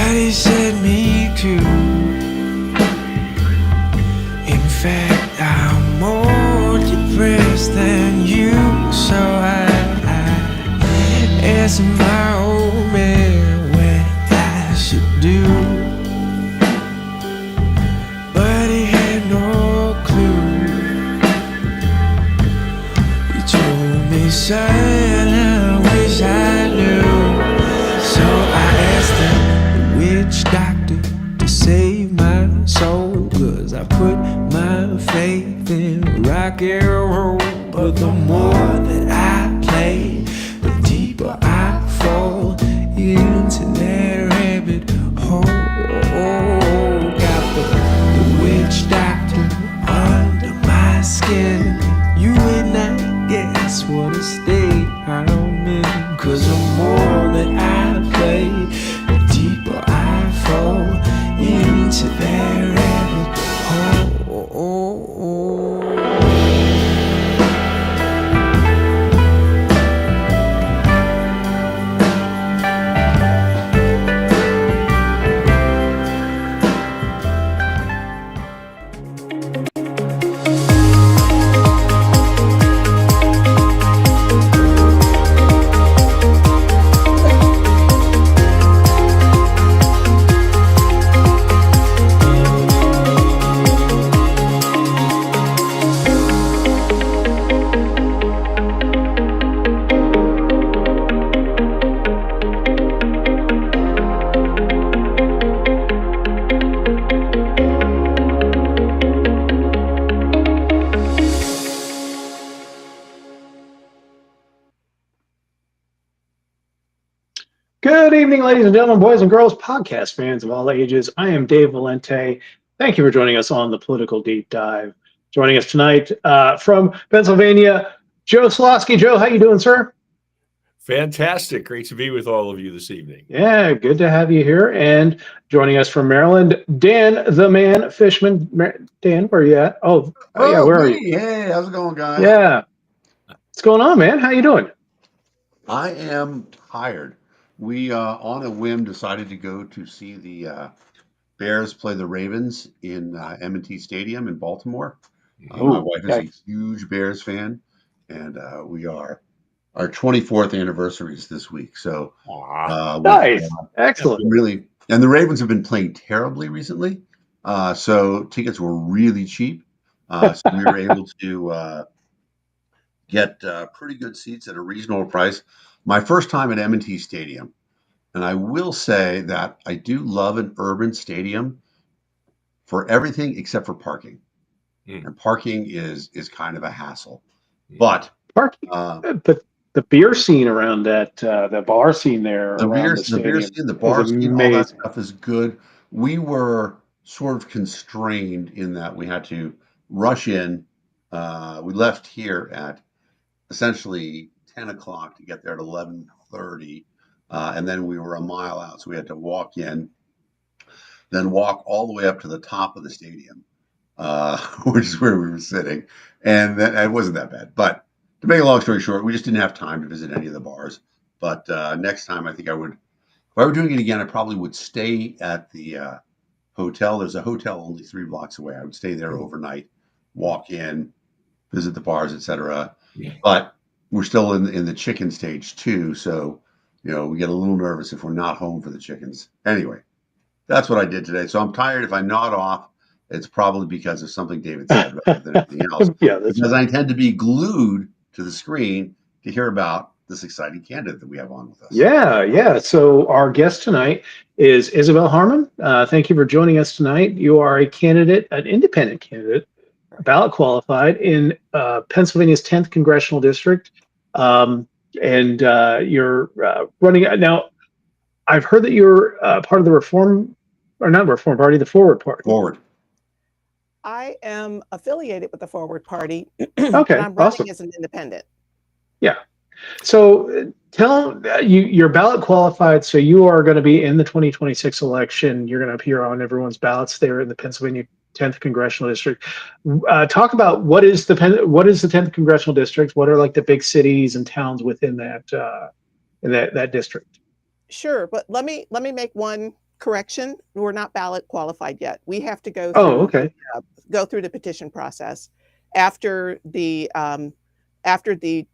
Somebody said me too. In fact, I'm more depressed than you. So I asked my old man what I should do, but he had no clue. He told me, son, I wish I knew. So I asked the witch doctor to save my soul, 'cause I put my faith in rock and roll. But the more that I play, the deeper I fall into that rabbit hole. Got the witch doctor under my skin. You would not guess what a state I'm in. 'Cause the more that I play, the deeper I fall into that rabbit hole. Good evening, ladies and gentlemen, boys and girls, podcast fans of all ages. I am Dave Valente. Thank you for joining us on the Political Deep Dive. Joining us tonight from Pennsylvania, Joe Slosky. Joe, how you doing, sir? Fantastic. Great to be with all of you this evening. Yeah, good to have you here. And joining us from Maryland, Dan the Man Fishman. Dan, where are you at? Oh yeah, where are you? Hey, how's it going, guys? Yeah. What's going on, man? How you doing? I am tired. We, on a whim, decided to go to see the Bears play the Ravens in M&T Stadium in Baltimore. My wife is a huge Bears fan, and our 24th anniversary is this week. So nice, excellent. Really, and the Ravens have been playing terribly recently, so tickets were really cheap. So we were able to get pretty good seats at a reasonable price. My first time at M&T Stadium, and I will say that I do love an urban stadium for everything except for parking. And parking is kind of a hassle. But parking, the beer scene around that, the bar scene there, the beer scene, the bar scene, all that stuff is good. We were sort of constrained in that we had to rush in. We left here at essentially 10 o'clock to get there at 11:30, and then we were a mile out, so we had to walk in, then walk all the way up to the top of the stadium, which is where we were sitting, and it wasn't that bad. But to make a long story short, we just didn't have time to visit any of the bars. But next time, I think I would, if I were doing it again, I probably would stay at the hotel. There's a hotel only 3 blocks away. I would stay there overnight, walk in, visit the bars, etc. But we're still in the chicken stage too, so we get a little nervous if we're not home for the chickens. Anyway, that's what I did today. So I'm tired. If I nod off, it's probably because of something David said rather than anything else. Because I intend to be glued to the screen to hear about this exciting candidate that we have on with us. Yeah. So our guest tonight is Isabelle Harman. Thank you for joining us tonight. You are a candidate, an independent candidate, ballot qualified in Pennsylvania's 10th Congressional District. And you're running now. I've heard that you're part of the Reform Party, the Forward Party. Forward. I am affiliated with the Forward Party. Okay, and I'm running as an independent. Yeah. So tell you're ballot qualified, so you are going to be in the 2026 election. You're going to appear on everyone's ballots there in the Pennsylvania 10th Congressional District. Talk about what is the 10th Congressional District? What are like the big cities and towns within that in that district? Sure, but let me make one correction, we're not ballot qualified yet. We have to go Oh, okay. through the petition process after the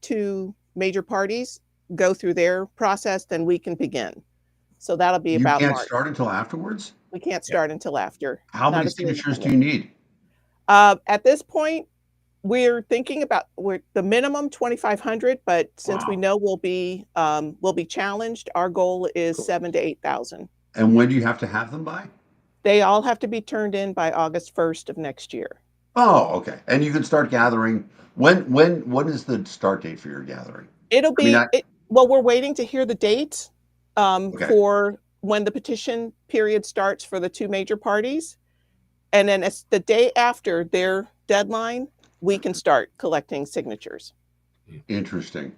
two major parties go through their process, then we can begin. So that'll be You about can't March. start until afterwards? We can't start until after. How not many as an signatures do independent. you need? At this point, we're thinking about the minimum 2,500, but since we Wow. know we'll be challenged, our goal is 7,000 to 8,000. And when do you have to have them by? They all have to be turned in by August 1st of next year. Oh, okay. And you can start gathering. When what is the start date for your gathering? It'll be well, we're waiting to hear the date Okay. for when the petition period starts for the two major parties. And then it's the day after their deadline, we can start collecting signatures. Interesting.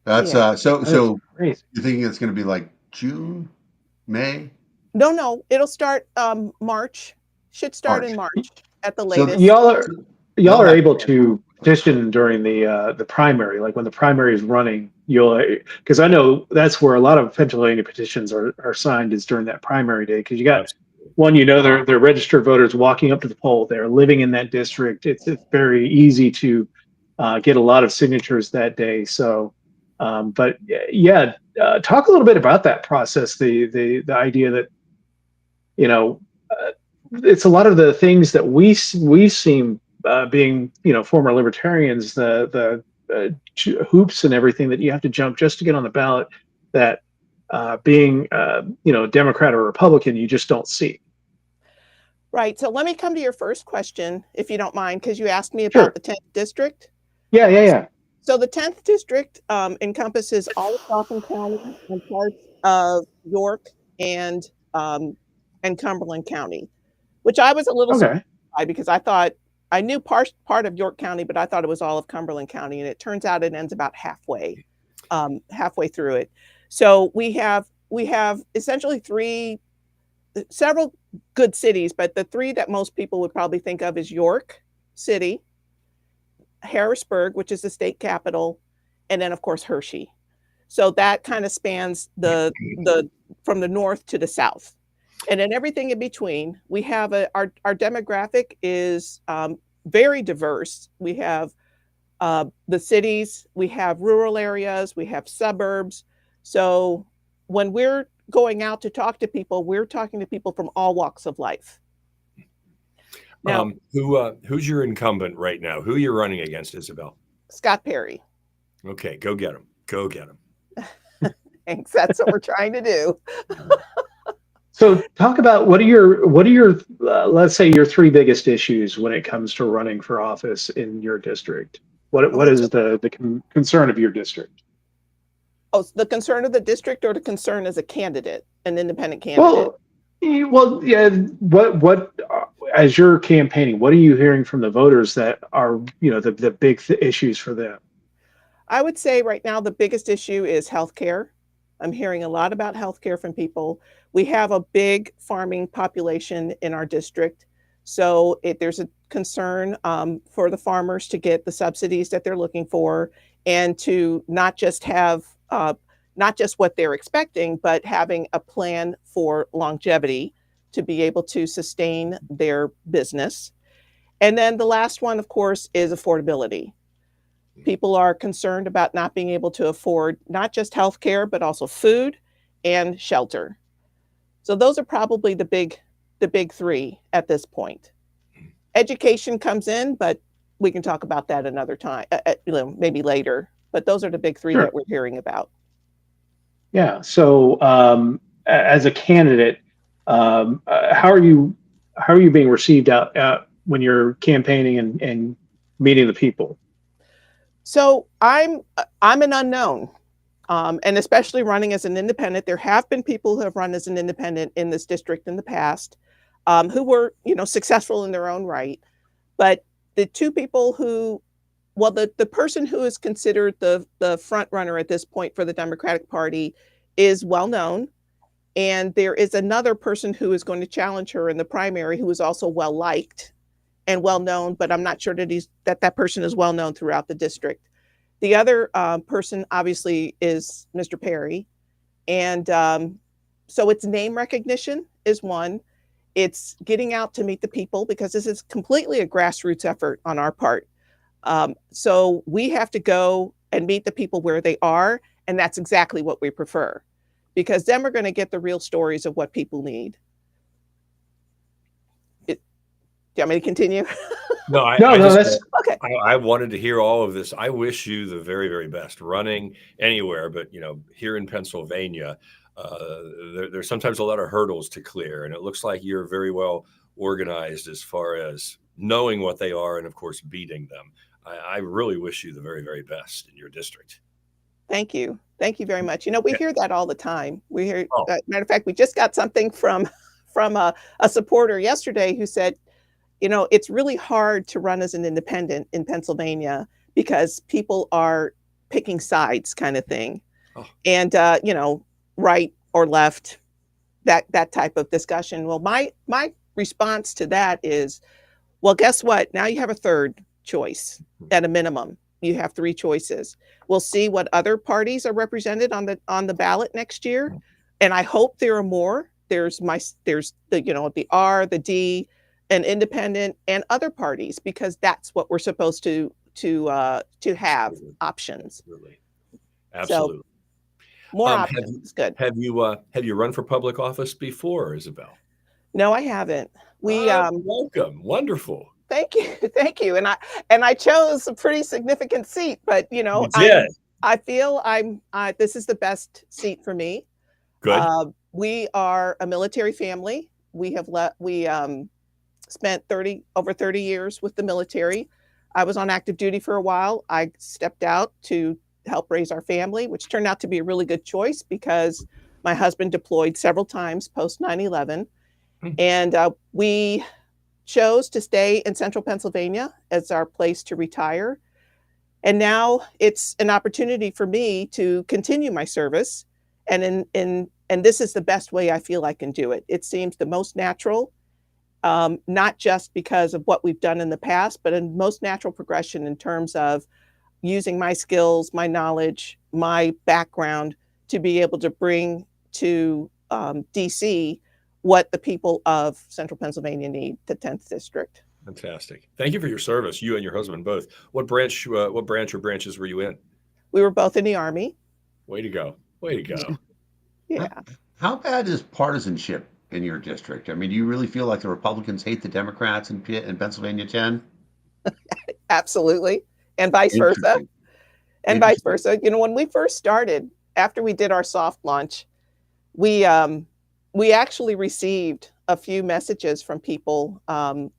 That's Yeah. so Great. you're thinking it's going to be like June, May? No, it'll start March. Should start in March. March at the So latest. Y'all are able to petition during the primary, like when the primary is running. Because I know that's where a lot of Pennsylvania petitions are signed, is during that primary day. Because you got one, they're registered voters walking up to the poll. They're living in that district. It's very easy to get a lot of signatures that day. So, but yeah, talk a little bit about that process. The idea that it's a lot of the things that we seem being former libertarians, the hoops and everything that you have to jump just to get on the ballot, that being Democrat or Republican, you just don't see. Right. So let me come to your first question, if you don't mind, because you asked me Sure. about the 10th district. Yeah. So the 10th district encompasses all of Dauphin County and parts of York and Cumberland County, which I was a little surprised by, because I thought I knew part of York County, but I thought it was all of Cumberland County, and it turns out it ends about halfway through it. So we have essentially several good cities, but the three that most people would probably think of is York City, Harrisburg, which is the state capital, and then of course Hershey. So that kind of spans the from the north to the south. And then everything in between. We have our demographic is very diverse. We have the cities, we have rural areas, we have suburbs. So when we're going out to talk to people, we're talking to people from all walks of life. Now, who's your incumbent right now? Who are you running against, Isabelle? Scott Perry. Okay, go get him. Go get him. Thanks. That's what we're trying to do. So talk about what are your let's say your three biggest issues when it comes to running for office in your district. What is the concern of your district? Oh, the concern of the district, or the concern as a candidate, an independent candidate? Well, yeah. What as you're campaigning, what are you hearing from the voters that are the big issues for them? I would say right now the biggest issue is healthcare. I'm hearing a lot about healthcare from people. We have a big farming population in our district, so there's a concern for the farmers to get the subsidies that they're looking for, and to not just have not just what they're expecting, but having a plan for longevity to be able to sustain their business. And then the last one, of course, is affordability. People are concerned about not being able to afford not just healthcare, but also food and shelter. So those are probably the big three at this point. Education comes in, but we can talk about that another time, maybe later. But those are the big three that we're hearing about. Yeah. So as a candidate, how are you being received out when you're campaigning and meeting the people? So I'm an unknown, and especially running as an independent. There have been people who have run as an independent in this district in the past, who were successful in their own right. But the two people who, well, the person who is considered the front runner at this point for the Democratic Party is well known, and there is another person who is going to challenge her in the primary who is also well liked and well known, but I'm not sure that person is well known throughout the district. The other person obviously is Mr. Perry, and so it's name recognition is one. It's getting out to meet the people, because this is completely a grassroots effort on our part. So we have to go and meet the people where they are, and that's exactly what we prefer, because then we're going to get the real stories of what people need. Do you want me to continue? No, that's okay. I wanted to hear all of this. I wish you the very, very best running anywhere, but here in Pennsylvania, there's sometimes a lot of hurdles to clear, and it looks like you're very well organized as far as knowing what they are and, of course, beating them. I really wish you the very, very best in your district. Thank you. Thank you very much. We hear that all the time. We hear, matter of fact, we just got something from a supporter yesterday who said, it's really hard to run as an independent in Pennsylvania because people are picking sides, kind of thing. Oh. And, right or left, that type of discussion. Well, my response to that is, well, guess what? Now you have a third choice at a minimum. You have three choices. We'll see what other parties are represented on the ballot next year. And I hope there are more. There's the R, the D, and independent and other parties, because that's what we're supposed to have options. Absolutely. So, more options. Good. Have you run for public office before, Isabelle? No, I haven't. Welcome. Wonderful. Thank you. And I chose a pretty significant seat, but I feel this is the best seat for me. Good. We are a military family. We spent over 30 years with the military. I was on active duty for a while. I stepped out to help raise our family, which turned out to be a really good choice because my husband deployed several times post 9/11. And we chose to stay in central Pennsylvania as our place to retire. And now it's an opportunity for me to continue my service. And this is the best way I feel I can do it. It seems the most natural, not just because of what we've done in the past, but a most natural progression in terms of using my skills, my knowledge, my background to be able to bring to DC what the people of central Pennsylvania need, the 10th district. Fantastic. Thank you for your service, you and your husband both. What branch or branches were you in? We were both in the Army. Way to go. Way to go. Yeah. How bad is partisanship in your district? I mean, do you really feel like the Republicans hate the Democrats in Pennsylvania 10? Absolutely. And vice versa. And vice versa. When we first started, after we did our soft launch, we actually received a few messages from people,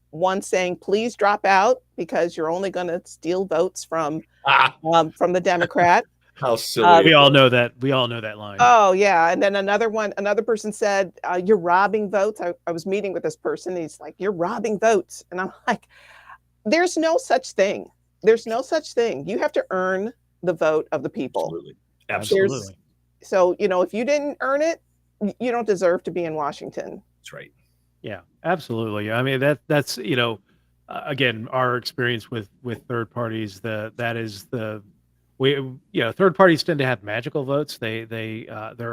one saying, please drop out because you're only going to steal votes from the Democrat. How silly. We all know that line. Oh, yeah. And then another person said, you're robbing votes. I was meeting with this person. He's like, you're robbing votes. And I'm like, there's no such thing. There's no such thing. You have to earn the vote of the people. Absolutely. So, if you didn't earn it, you don't deserve to be in Washington. That's right. Yeah, absolutely. I mean, that's again, our experience with third parties. Third parties tend to have magical votes. They're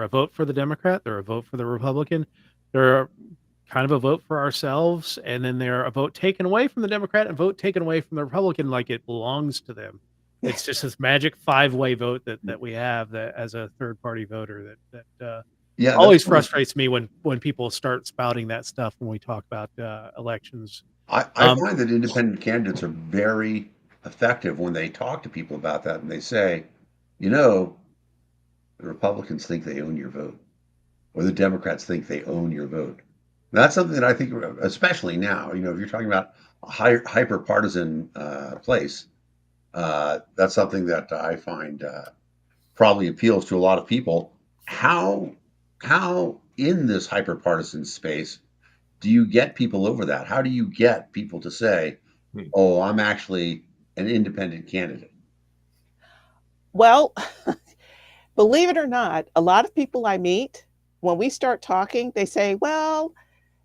a vote for the Democrat, they're a vote for the Republican, they're kind of a vote for ourselves, and then they're a vote taken away from the Democrat and vote taken away from the Republican, like it belongs to them. It's just this magic 5-way vote that we have that as a third party voter that always frustrates me when people start spouting that stuff when we talk about elections. I find that independent candidates are very effective when they talk to people about that, and they say, the Republicans think they own your vote, or the Democrats think they own your vote. That's something that I think, especially now, if you're talking about a hyper-partisan place, that's something that I find probably appeals to a lot of people. How in this hyper-partisan space do you get people over that? How do you get people to say, oh, I'm actually an independent candidate? Well, believe it or not, a lot of people I meet, when we start talking, they say, well,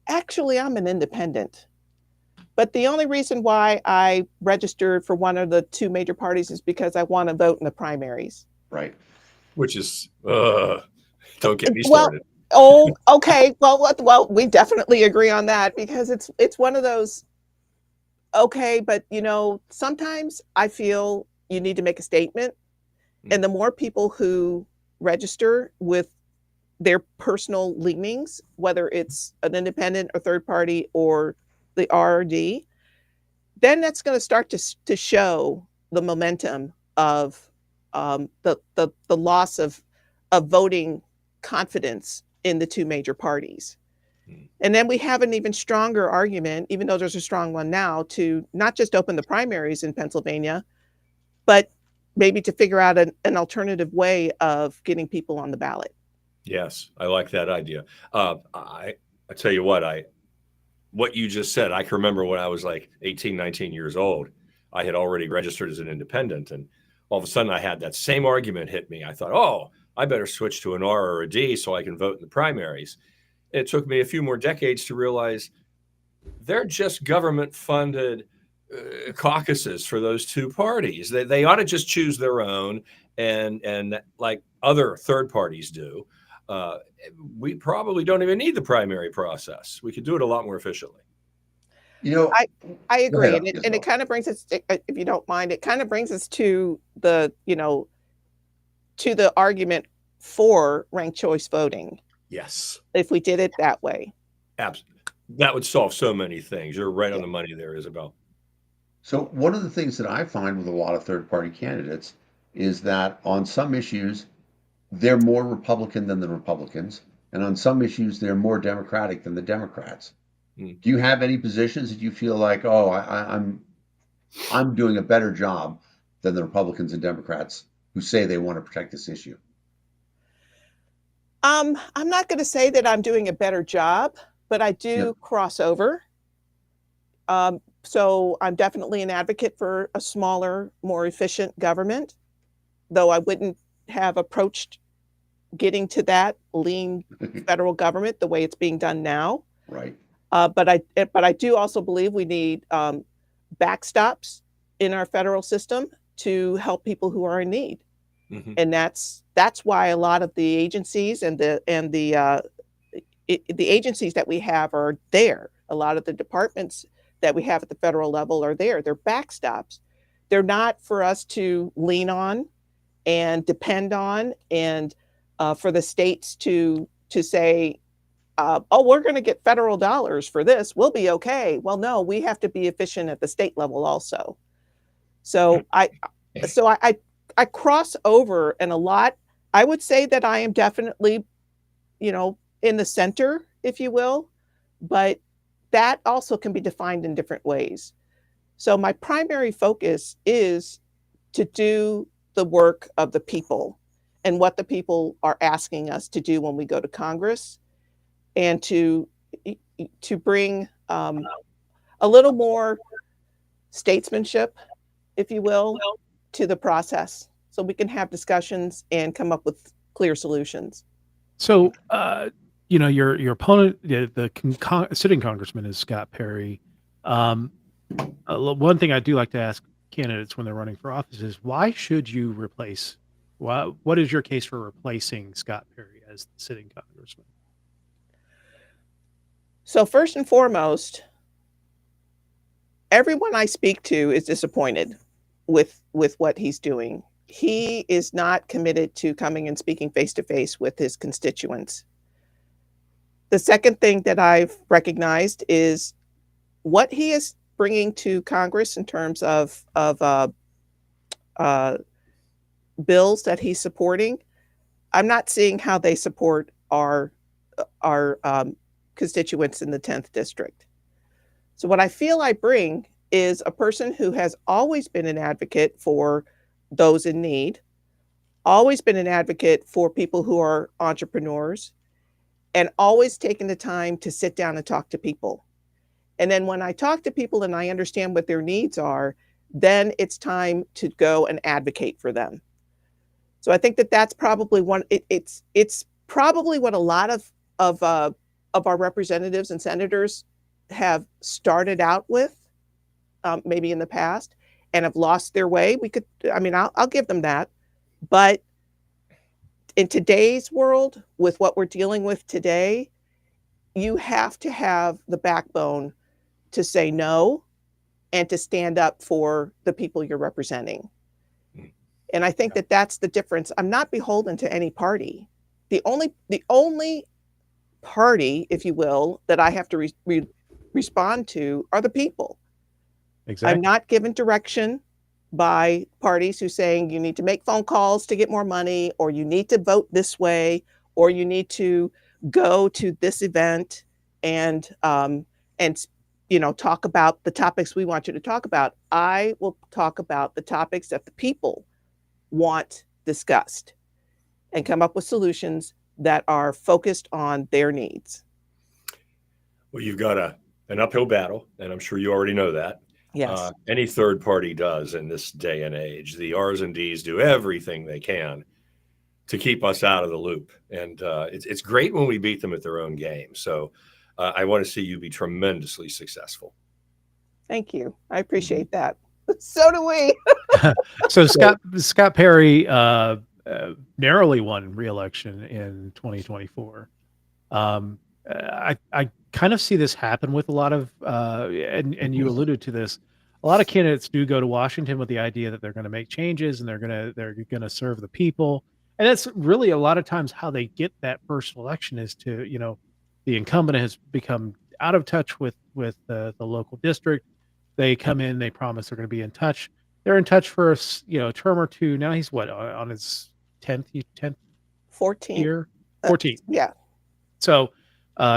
actually, I'm an independent. But the only reason why I registered for one of the two major parties is because I want to vote in the primaries. Right. Which is, don't get me started. Oh, okay. Well, we definitely agree on that because it's one of those. Okay, but sometimes I feel you need to make a statement, and the more people who register with their personal leanings, whether it's an independent or third party or the RRD, then that's going to start to show the momentum of the loss of voting confidence in the two major parties. And then we have an even stronger argument, even though there's a strong one now, to not just open the primaries in Pennsylvania, but maybe to figure out an alternative way of getting people on the ballot. Yes, I like that idea. I tell you what you just said, I can remember when I was like 18, 19 years old, I had already registered as an independent. And all of a sudden I had that same argument hit me. I thought, oh, I better switch to an R or a D so I can vote in the primaries. It took me a few more decades to realize they're just government funded caucuses for those two parties. They ought to just choose their own and like other third parties do. We probably don't even need the primary process. We could do it a lot more efficiently. I agree. And it kind of brings us, if you don't mind, it kind of brings us to the argument for ranked choice voting. Yes. If we did it that way. Absolutely. That would solve so many things. You're right on the money there, Isabelle. So one of the things that I find with a lot of third-party candidates is that on some issues, they're more Republican than the Republicans, and on some issues, they're more Democratic than the Democrats. Do you have any positions that you feel like, oh, I'm doing a better job than the Republicans and Democrats who say they want to protect this issue? I'm not going to say that I'm doing a better job, but I do cross over. So I'm definitely an advocate for a smaller, more efficient government, though I wouldn't have approached getting to that lean federal government the way it's being done now. Right. But I do also believe we need backstops in our federal system to help people who are in need. And that's why a lot of the agencies and the agencies that we have are there. A lot of the departments that we have at the federal level are there. They're backstops. They're not for us to lean on and depend on, and for the states to say, oh, we're going to get federal dollars for this, we'll be okay. Well, no, we have to be efficient at the state level also. So I cross over, and a lot, I would say that I am definitely, in the center, if you will, but that also can be defined in different ways. So my primary focus is to do the work of the people and what the people are asking us to do when we go to Congress, and to bring a little more statesmanship, if you will, to the process, so we can have discussions and come up with clear solutions. So, your opponent, the sitting congressman, is Scott Perry. One thing I do like to ask candidates when they're running for office is, why should you replace? What is your case for replacing Scott Perry as the sitting congressman? So first and foremost, everyone I speak to is disappointed with what he's doing. He is not committed to coming and speaking face to face with his constituents. The second thing that I've recognized is what he is bringing to Congress in terms of bills that he's supporting. I'm not seeing how they support our constituents in the 10th district. So what I feel I bring is a person who has always been an advocate for those in need, always been an advocate for people who are entrepreneurs, and always taken the time to sit down and talk to people. And then when I talk to people and I understand what their needs are, then it's time to go and advocate for them. So I think that that's probably it's probably what a lot of our representatives and senators have started out with, maybe in the past, and have lost their way. I'll give them that, but in today's world, with what we're dealing with today, you have to have the backbone to say no and to stand up for the people you're representing. And I think that that's the difference. I'm not beholden to any party. The only party, if you will, that I have to respond to are the people. Exactly. I'm not given direction by parties who saying you need to make phone calls to get more money, or you need to vote this way, or you need to go to this event and talk about the topics we want you to talk about. I will talk about the topics that the people want discussed and come up with solutions that are focused on their needs. Well, you've got an uphill battle, and I'm sure you already know that. Yes. Any third party does in this day and age. The R's and D's do everything they can to keep us out of the loop. And it's great when we beat them at their own game. So I want to see you be tremendously successful. Thank you. I appreciate that. So do we. So Scott Perry narrowly won re-election in 2024. I kind of see this happen with a lot of, and you alluded to this, a lot of candidates do go to Washington with the idea that they're going to make changes and they're going to serve the people. And that's really a lot of times how they get that first election is to, the incumbent has become out of touch with the local district. They come in, they promise they're going to be in touch. They're in touch for a term or two. Now he's on his 10th 14th year? 14th. Yeah. So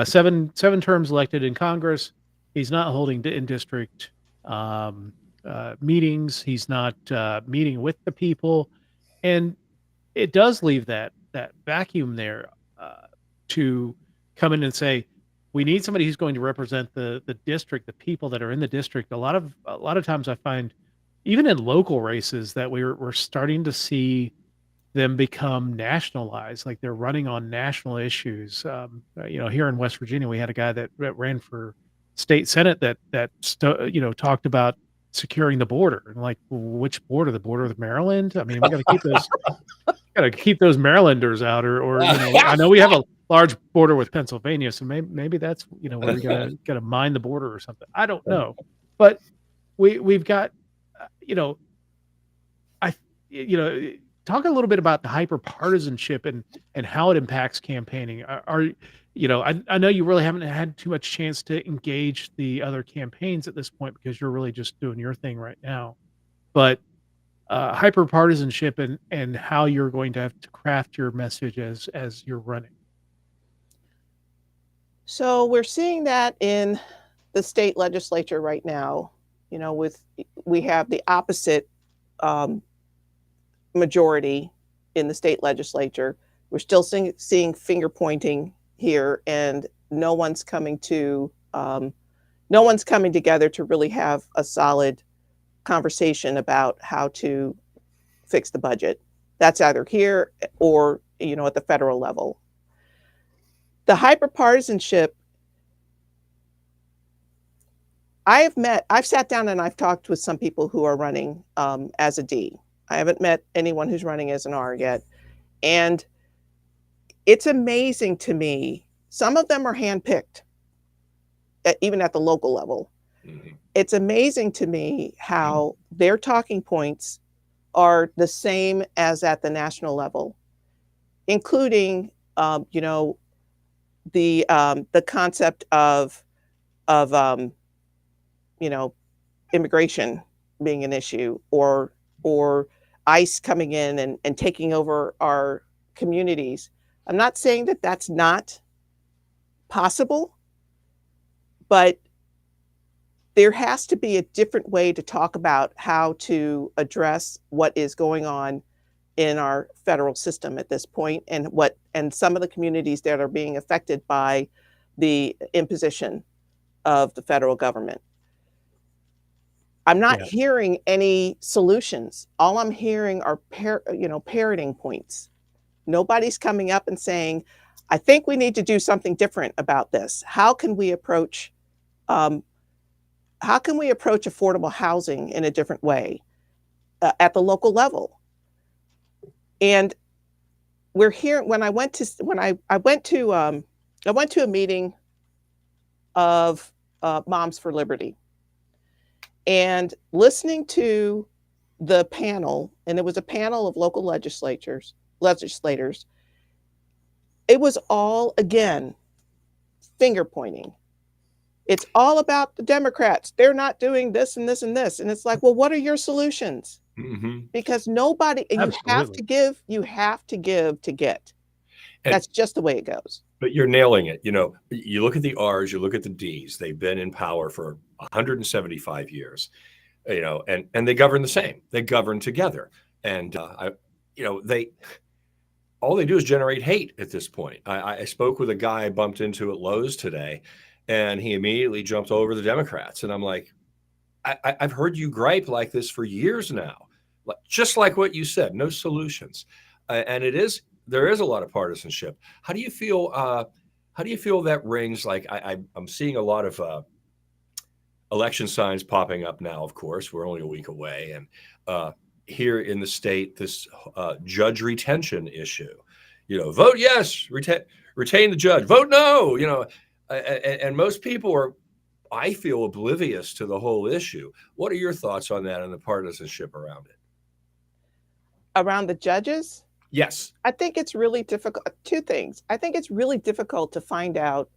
7 terms elected in Congress. He's not holding in district meetings. He's not meeting with the people. And it does leave that vacuum there to come in and say, we need somebody who's going to represent the district, the people that are in the district. A lot of times I find, even in local races, that we're starting to see them become nationalized, like they're running on national issues. Here in West Virginia, we had a guy that ran for state senate that talked about securing the border, and like, which border? The border with Maryland? I mean, we got to keep those. Got to keep those Marylanders out, or I know we have a large border with Pennsylvania, so maybe that's where we gotta mine the border or something. I don't know, but we've got talk a little bit about the hyper-partisanship and how it impacts campaigning. I know you really haven't had too much chance to engage the other campaigns at this point because you're really just doing your thing right now, but hyper-partisanship and how you're going to have to craft your message as you're running. So we're seeing that in the state legislature right now. We have the opposite majority in the state legislature. We're still seeing finger pointing here, and no one's coming together to really have a solid conversation about how to fix the budget. That's either here or at the federal level. The hyper-partisanship, I've sat down and I've talked with some people who are running as a D. I haven't met anyone who's running as an R yet. And it's amazing to me. Some of them are handpicked, even at the local level. Mm-hmm. It's amazing to me how their talking points are the same as at the national level, including, the concept of immigration being an issue, or ICE coming in and taking over our communities. I'm not saying that that's not possible, but there has to be a different way to talk about how to address what is going on in our federal system at this point, and some of the communities that are being affected by the imposition of the federal government. I'm not hearing any solutions. All I'm hearing are parroting points. Nobody's coming up and saying, I think we need to do something different about this. How can we approach affordable housing in a different way at the local level? And we're here. When I went to a meeting of Moms for Liberty, and listening to the panel, and it was a panel of local legislators. It was all, again, finger pointing. It's all about the Democrats. They're not doing this and this and this. And it's like, well, what are your solutions? Mm-hmm. Because nobody, and you have to give to get. And that's just the way it goes. But you're nailing it. You know, you look at the R's, you look at the D's. They've been in power for 175 years, you know, and they govern the same. They govern together. And, all they do is generate hate at this point. I spoke with a guy I bumped into at Lowe's today, and he immediately jumped over the Democrats. And I'm like, I've heard you gripe like this for years now, just like what you said, no solutions. And there is a lot of partisanship. How do you feel that rings? Like I'm seeing a lot of election signs popping up now. Of course, we're only a week away, and here in the state, this judge retention issue. You know, vote yes, retain the judge. Vote no. You know, and most people are, I feel, oblivious to the whole issue. What are your thoughts on that and the partisanship around it? Around the judges? Yes. I think it's really difficult. Two things. I think it's really difficult to find out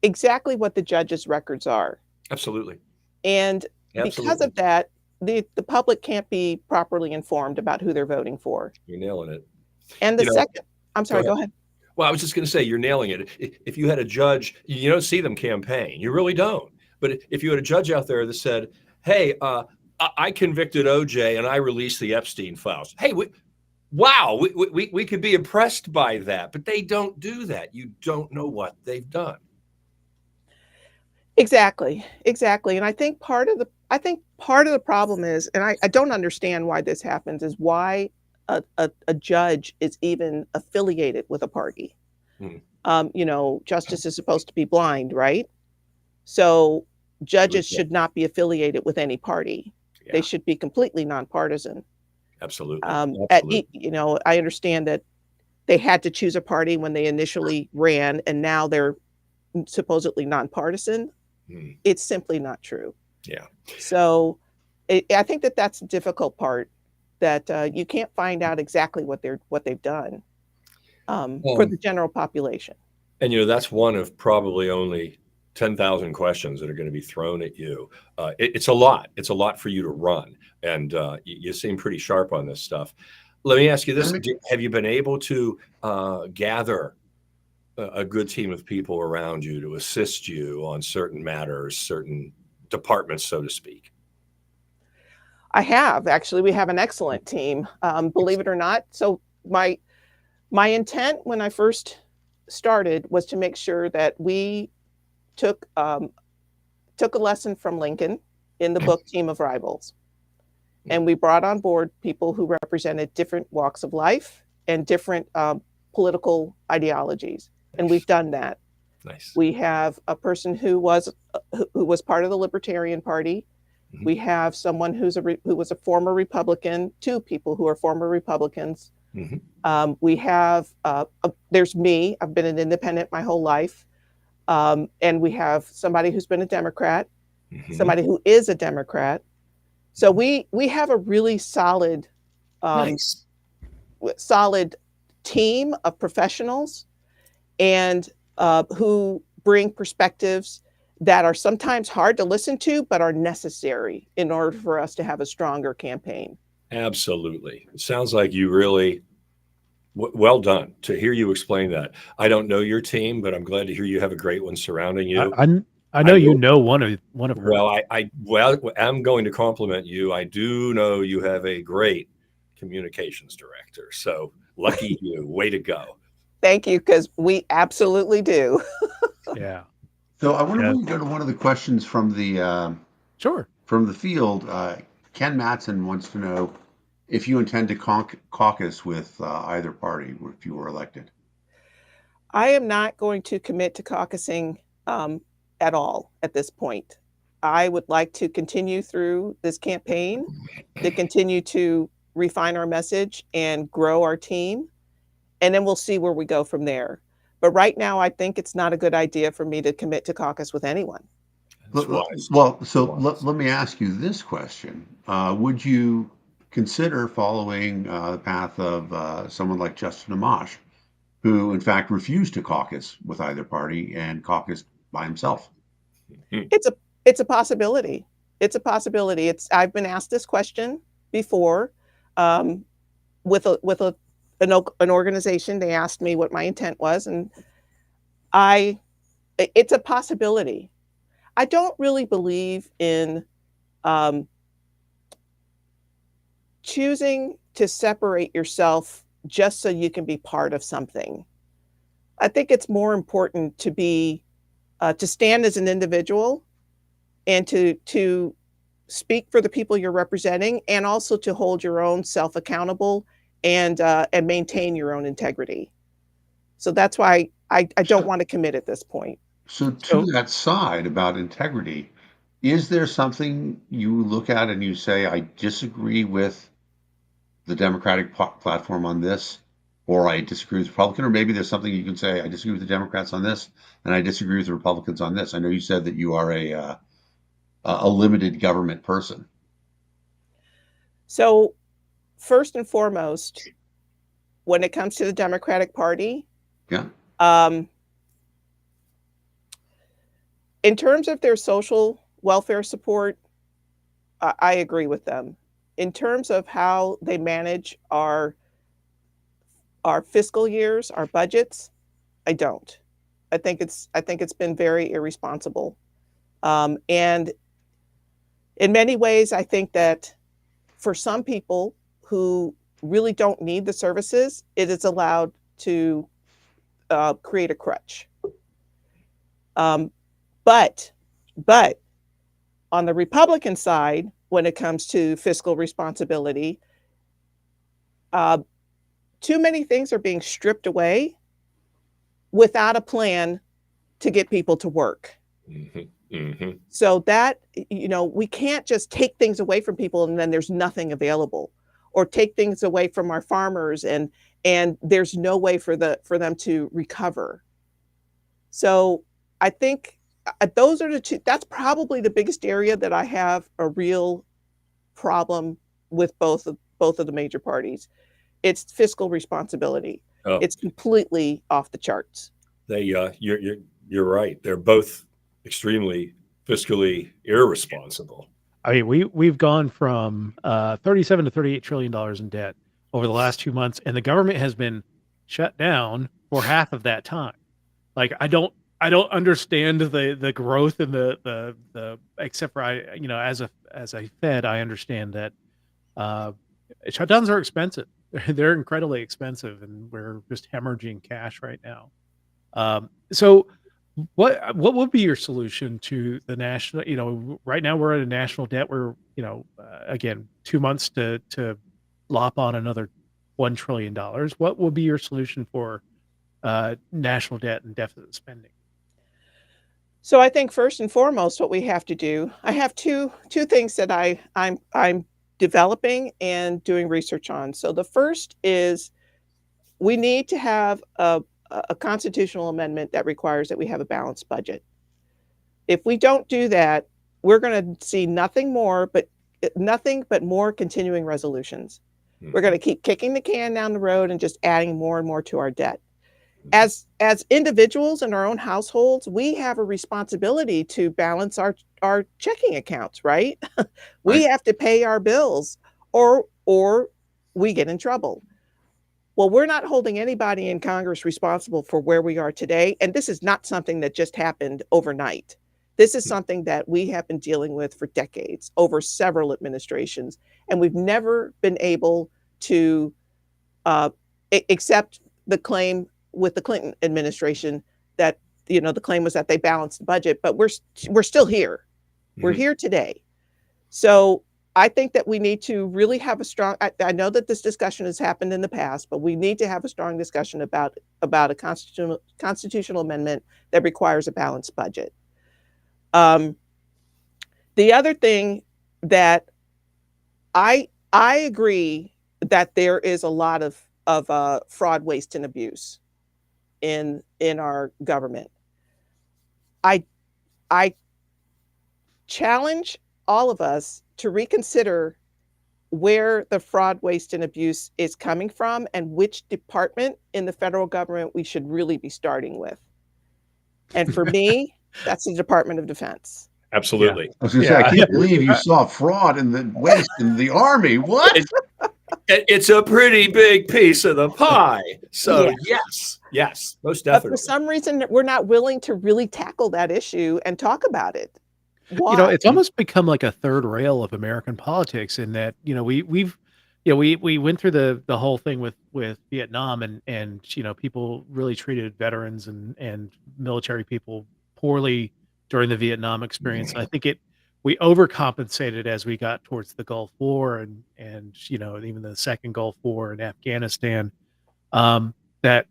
exactly what the judges' records are. Absolutely. And because of that, the public can't be properly informed about who they're voting for. You're nailing it. And the second, I'm sorry, go ahead. Well, I was just going to say, you're nailing it. If you had a judge, you don't see them campaign. You really don't. But if you had a judge out there that said, hey, I convicted OJ and I released the Epstein files. Hey, we could be impressed by that, but they don't do that. You don't know what they've done. Exactly. And I think part of the problem is, and I don't understand why this happens, is why a judge is even affiliated with a party. Justice is supposed to be blind, right? So judges should not be affiliated with any party. Yeah. They should be completely nonpartisan. Absolutely. I understand that they had to choose a party when they initially ran, and now they're supposedly nonpartisan. It's simply not true. Yeah. So I think that's the difficult part, that you can't find out exactly what they've done for the general population. And that's one of probably only 10,000 questions that are going to be thrown at you. It's a lot. It's a lot for you to run, and you seem pretty sharp on this stuff. Let me ask you this: have you been able to gather a good team of people around you to assist you on certain matters, certain departments, so to speak? I have. Actually, we have an excellent team, believe it or not. So my intent when I first started was to make sure that we took a lesson from Lincoln in the book Team of Rivals. And we brought on board people who represented different walks of life and different political ideologies. And we've done that. Nice. We have a person who was part of the Libertarian Party. Mm-hmm. We have someone who was a former Republican, two people who are former Republicans. Mm-hmm. We have, there's me. I've been an independent my whole life. And we have somebody who's been a Democrat, mm-hmm. somebody who is a Democrat. So we have a really solid team of professionals, and who bring perspectives that are sometimes hard to listen to, but are necessary in order for us to have a stronger campaign. Absolutely. It sounds like you really, well done to hear you explain that. I don't know your team, but I'm glad to hear you have a great one surrounding you. I know you know one of her. Well, I'm going to compliment you. I do know you have a great communications director. So lucky you. Way to go. Thank you, because we absolutely do. Yeah. So I wonder if we can go to one of the questions from the from the field. Ken Matson wants to know if you intend to caucus with either party if you were elected. I am not going to commit to caucusing at all at this point. I would like to continue through this campaign, to continue to refine our message and grow our team. and then we'll see where we go from there. But right now, I think it's not a good idea for me to commit to caucus with anyone. Let me ask you this question. Would you consider following the path of someone like Justin Amash, who in fact refused to caucus with either party and caucused by himself? It's a possibility. It's a possibility. I've been asked this question before with an organization. They asked me what my intent was, and it's a possibility. I don't really believe in choosing to separate yourself just so you can be part of something. I think it's more important to stand as an individual and to speak for the people you're representing, and also to hold your own self accountable and maintain your own integrity. So that's why I don't want to commit at this point. So to that side about integrity, is there something you look at and you say, I disagree with the Democratic platform on this, or I disagree with Republican, or maybe there's something you can say, I disagree with the Democrats on this, and I disagree with the Republicans on this? I know you said that you are a limited government person. So first and foremost, when it comes to the Democratic Party, yeah, in terms of their social welfare support, I agree with them. In terms of how they manage our fiscal years, our budgets, I don't. I think it's been very irresponsible. And in many ways, I think that for some people who really don't need the services, it is allowed to create a crutch. But on the Republican side, when it comes to fiscal responsibility, too many things are being stripped away without a plan to get people to work. Mm-hmm. Mm-hmm. So that, we can't just take things away from people and then there's nothing available, or take things away from our farmers and there's no way for them to recover. So I think those are the two. That's probably the biggest area that I have a real problem with both of the major parties. It's fiscal responsibility. Oh. It's completely off the charts. You're right. They're both extremely fiscally irresponsible. I mean, we've gone from 37 to 38 trillion dollars in debt over the last 2 months, and the government has been shut down for half of that time. Like, I don't understand the growth in the except for as a Fed, I understand that shutdowns are expensive. They're incredibly expensive, and we're just hemorrhaging cash right now. So what would be your solution to the national, right now we're at a national debt where, again, 2 months to lop on another $1 trillion. What would be your solution for national debt and deficit spending? So I think first and foremost, what we have to do, I have two things that I'm developing and doing research on. So the first is we need to have a constitutional amendment that requires that we have a balanced budget. If we don't do that, we're going to see nothing but more continuing resolutions. Mm-hmm. We're going to keep kicking the can down the road and just adding more and more to our debt. As individuals in our own households, we have a responsibility to balance our checking accounts, right? We have to pay our bills or we get in trouble. Well, we're not holding anybody in Congress responsible for where we are today. And this is not something that just happened overnight. This is something that we have been dealing with for decades, over several administrations. And we've never been able to accept the claim with the Clinton administration that, the claim was that they balanced the budget, but we're still here. Mm-hmm. We're here today. So I think that we need to really have a strong, I know that this discussion has happened in the past, but we need to have a strong discussion about a constitutional amendment that requires a balanced budget. The other thing that I agree that there is a lot of fraud, waste, and abuse in our government. I challenge all of us to reconsider where the fraud, waste, and abuse is coming from and which department in the federal government we should really be starting with. And for me, that's the Department of Defense. Absolutely. I was going to say, I can't believe you saw fraud in the waste in the Army. What? It's a pretty big piece of the pie. So yes, most definitely. But for some reason, we're not willing to really tackle that issue and talk about it. Why? It's almost become like a third rail of American politics in that, we went through the whole thing with Vietnam and people really treated veterans and military people poorly during the Vietnam experience. And I think we overcompensated as we got towards the Gulf War and even the second Gulf War in Afghanistan. That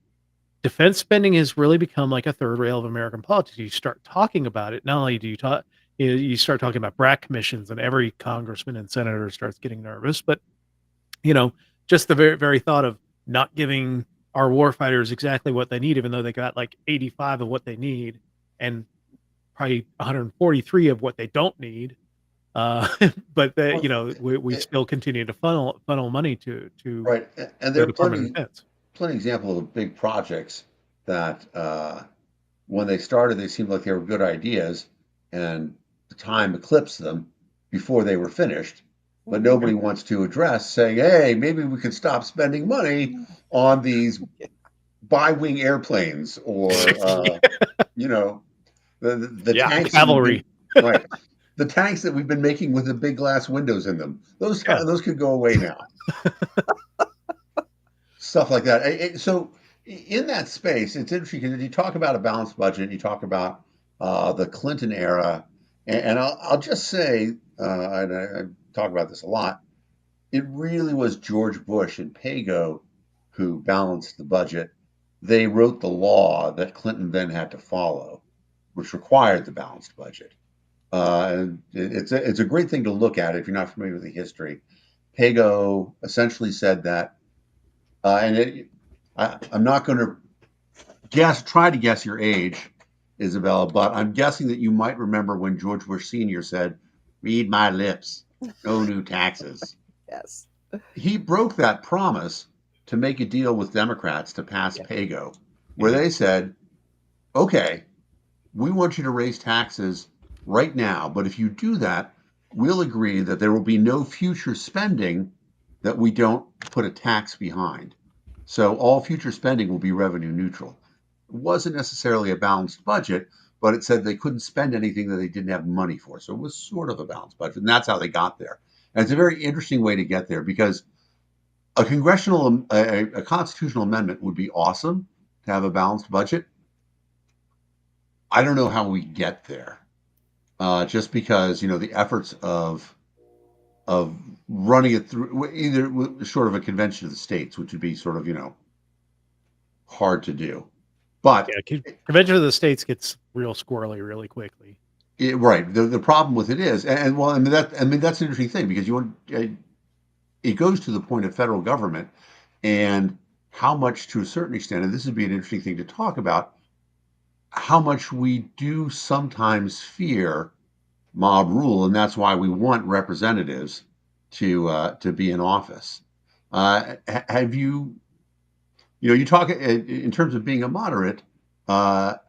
defense spending has really become like a third rail of American politics. You start talking about it. Not only do you start talking about BRAC commissions, and every congressman and senator starts getting nervous, but just the very, very thought of not giving our warfighters exactly what they need, even though they got like 85 of what they need and probably 143 of what they don't need. But we still continue to funnel money to right. And there the are Department of Defense. plenty examples of big projects that when they started, they seemed like they were good ideas, and the time eclipsed them before they were finished. But nobody wants to address saying, hey, maybe we could stop spending money on these bi-wing airplanes or, the tanks. Cavalry. Right. The tanks that we've been making with the big glass windows in them. Those could go away now. Stuff like that. So in that space, it's interesting because you talk about a balanced budget, you talk about the Clinton era, and I'll just say, and I talk about this a lot, it really was George Bush and Pago who balanced the budget. They wrote the law that Clinton then had to follow, which required the balanced budget. And it's a great thing to look at if you're not familiar with the history. Pago essentially said that, I'm not going to try to guess your age, Isabel, but I'm guessing that you might remember when George Bush Sr. said, "Read my lips, no new taxes." Yes. He broke that promise to make a deal with Democrats to pass Pago, where they said, okay, we want you to raise taxes right now, but if you do that, we'll agree that there will be no future spending that we don't put a tax behind. So all future spending will be revenue neutral. It wasn't necessarily a balanced budget, but it said they couldn't spend anything that they didn't have money for. So it was sort of a balanced budget, and that's how they got there. And it's a very interesting way to get there because a constitutional amendment would be awesome to have a balanced budget. I don't know how we get there, just because the efforts of running it through either sort of a convention of the states, which would be sort of hard to do. But convention of the states gets real squirrely really quickly. Right. The problem with it is, and well, that's an interesting thing because it goes to the point of federal government and how much, to a certain extent, and this would be an interesting thing to talk about, how much we do sometimes fear mob rule, and that's why we want representatives to be in office. Have you talk in terms of being a moderate? That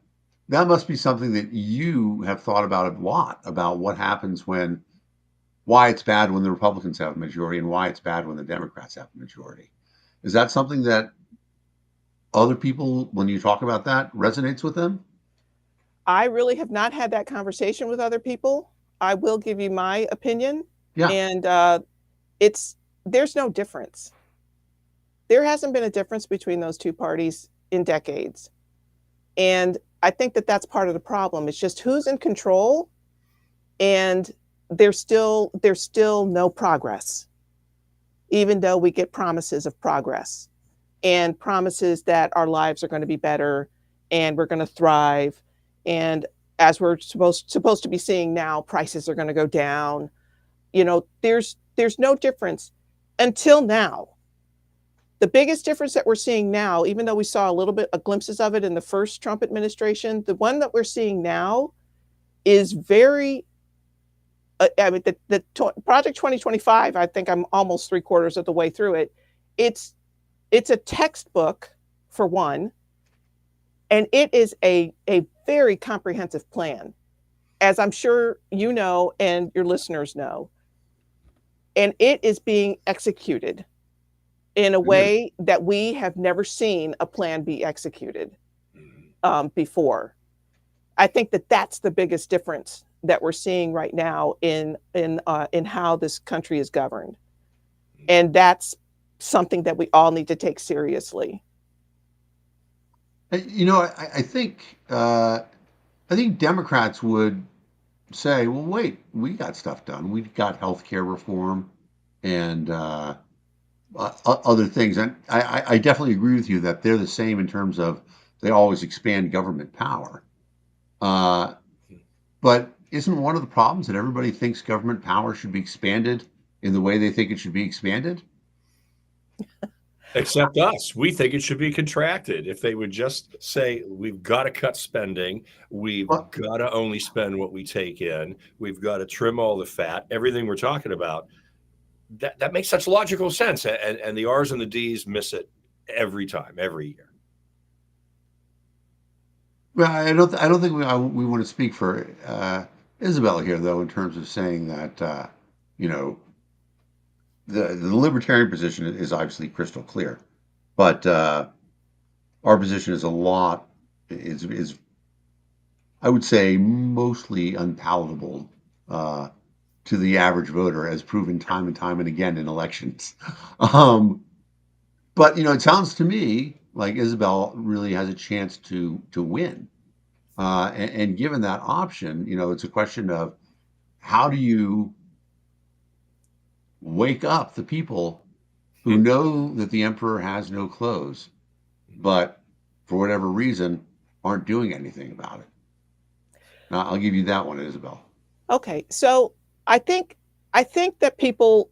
must be something that you have thought about a lot, about what happens why it's bad when the Republicans have a majority and why it's bad when the Democrats have a majority. Is that something that other people, when you talk about that, resonates with them? I really have not had that conversation with other people. I will give you my opinion. Yeah. And there's no difference. There hasn't been a difference between those two parties in decades. And I think that that's part of the problem. It's just who's in control, and there's still no progress, even though we get promises of progress and promises that our lives are going to be better and we're going to thrive. And as we're supposed to be seeing now, prices are going to go down. There's no difference until now. The biggest difference that we're seeing now, even though we saw a little bit of glimpses of it in the first Trump administration, the one that we're seeing now is very, I mean, Project 2025, I think I'm almost 3/4 of the way through it. It's a textbook, for one, and it is a very comprehensive plan, as I'm sure you know and your listeners know. And it is being executed in a way that we have never seen a plan be executed before. I think that that's the biggest difference that we're seeing right now in how this country is governed, and that's something that we all need to take seriously. You know, I think Democrats would say, well, wait, we got stuff done. We've got healthcare reform and other things. And I definitely agree with you that they're the same in terms of they always expand government power. But isn't one of the problems that everybody thinks government power should be expanded in the way they think it should be expanded? Except us. We think it should be contracted. If they would just say, we've got to cut spending, we've got to only spend what we take in, we've got to trim all the fat, everything we're talking about, that makes such logical sense. And the R's and the D's miss it every time, every year. Well, I don't think we want to speak for Isabelle here, though, in terms of saying that, you know, the libertarian position is obviously crystal clear, but our position is is I would say mostly unpalatable to the average voter, as proven time and time and again in elections. But you know, it sounds to me like Isabelle really has a chance to win, and given that option, you know, it's a question of how do you wake up the people who know that the emperor has no clothes, but for whatever reason aren't doing anything about it. Now, I'll give you that one, Isabelle. Okay, so I think that people,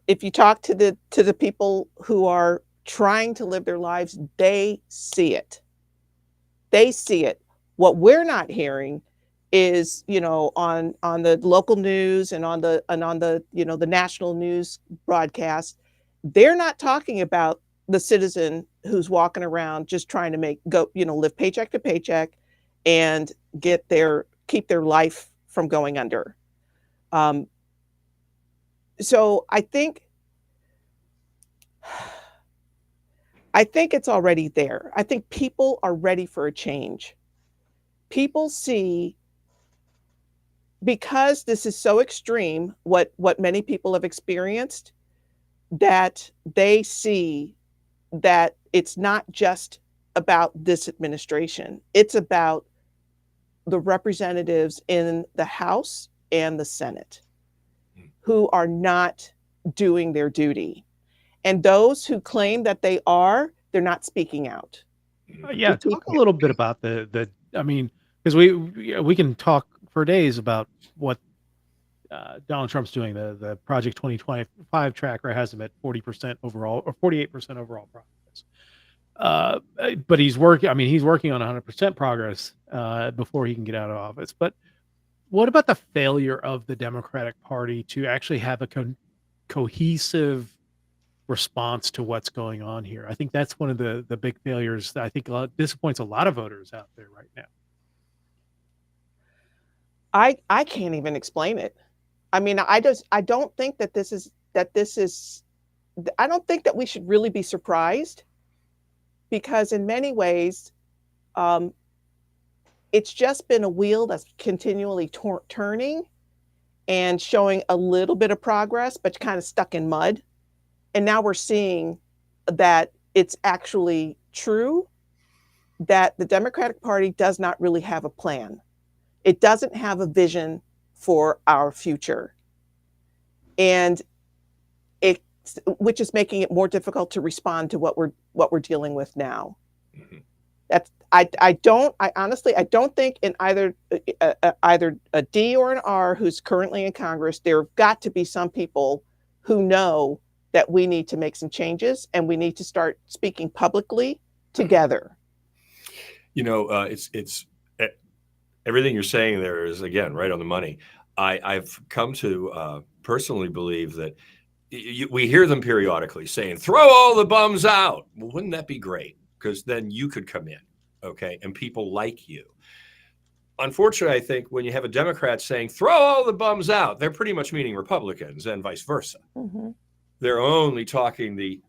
if you talk to the people who are trying to live their lives, they see it. They see it. What we're not hearing is, you know, on the local news and on the you know, the national news broadcast, they're not talking about the citizen who's walking around just trying to live paycheck to paycheck and keep their life from going under. So I think it's already there. I think people are ready for a change. People see, because this is so extreme, what many people have experienced, that they see that it's not just about this administration. It's about the representatives in the House and the Senate who are not doing their duty. And those who claim that they are, they're not speaking out. Yeah, talk a little bit about I mean, because we can talk for days about what Donald Trump's doing. The Project 2025 tracker has him at 40% overall, or 48% overall progress. But he's working. I mean, he's working on 100% progress before he can get out of office. But what about the failure of the Democratic Party to actually have a cohesive response to what's going on here? I think that's one of the big failures that I think disappoints a lot of voters out there right now. I can't even explain it. I mean, I don't think that I don't think that we should really be surprised, because in many ways, it's just been a wheel that's continually turning and showing a little bit of progress, but kind of stuck in mud. And now we're seeing that it's actually true that the Democratic Party does not really have a plan. It doesn't have a vision for our future. And which is making it more difficult to respond to what we're dealing with now. I honestly don't think in either a D or an R who's currently in Congress, there have got to be some people who know that we need to make some changes and we need to start speaking publicly together. It's everything you're saying there is, again, right on the money. I've come to personally believe that we hear them periodically saying, throw all the bums out. Well, wouldn't that be great? Because then you could come in, okay, and people like you. Unfortunately, I think when you have a Democrat saying, throw all the bums out, they're pretty much meaning Republicans and vice versa. Mm-hmm. They're only talking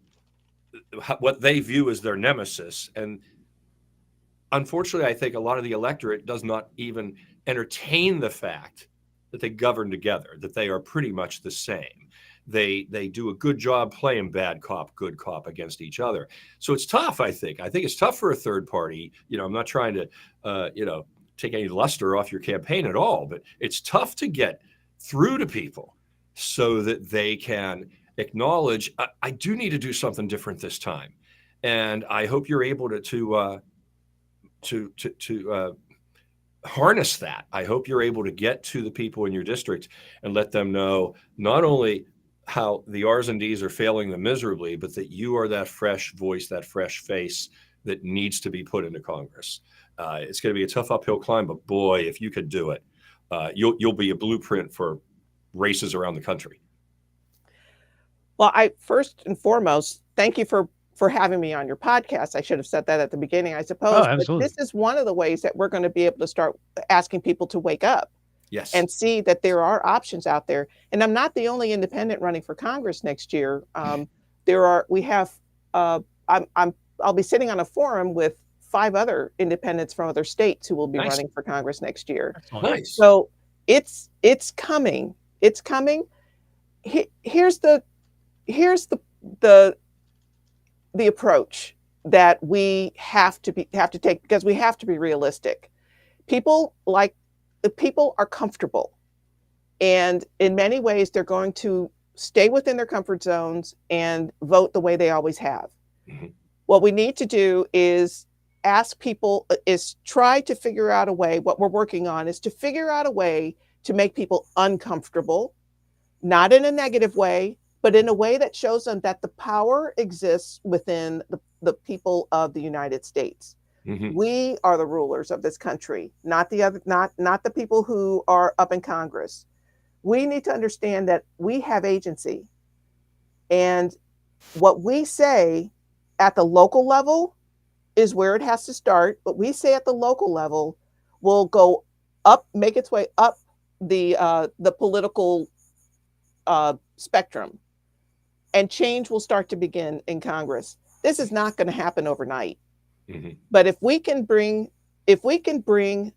what they view as their nemesis. And unfortunately, I think a lot of the electorate does not even entertain the fact that they govern together, that they are pretty much the same. They do a good job playing bad cop, good cop against each other. So it's tough, I think. I think it's tough for a third party. I'm not trying to, take any luster off your campaign at all, but it's tough to get through to people so that they can acknowledge, I do need to do something different this time. And I hope you're able to harness that. I hope you're able to get to the people in your district and let them know not only how the R's and D's are failing them miserably, but that you are that fresh voice, that fresh face that needs to be put into Congress. It's going to be a tough uphill climb, but boy, if you could do it, you'll be a blueprint for races around the country. Well, I first and foremost, thank you for having me on your podcast. I should have said that at the beginning, I suppose. Oh, absolutely. But this is one of the ways that we're going to be able to start asking people to wake up. Yes. And see that there are options out there. And I'm not the only independent running for Congress next year. I'll be sitting on a forum with 5 other independents from other states who will be running for Congress next year. Nice. So it's coming. It's coming. Here's the approach that we have to take, because we have to be realistic. People are comfortable, and in many ways they're going to stay within their comfort zones and vote the way they always have. Mm-hmm. What we need to do is try to figure out a way. What we're working on is to figure out a way to make people uncomfortable, not in a negative way, but in a way that shows them that the power exists within the people of the United States. Mm-hmm. We are the rulers of this country, not the people who are up in Congress. We need to understand that we have agency, and what we say at the local level is where it has to start. What we say at the local level will go up, make its way up the political spectrum, and change will start to begin in Congress. This is not going to happen overnight. Mm-hmm. But if we can bring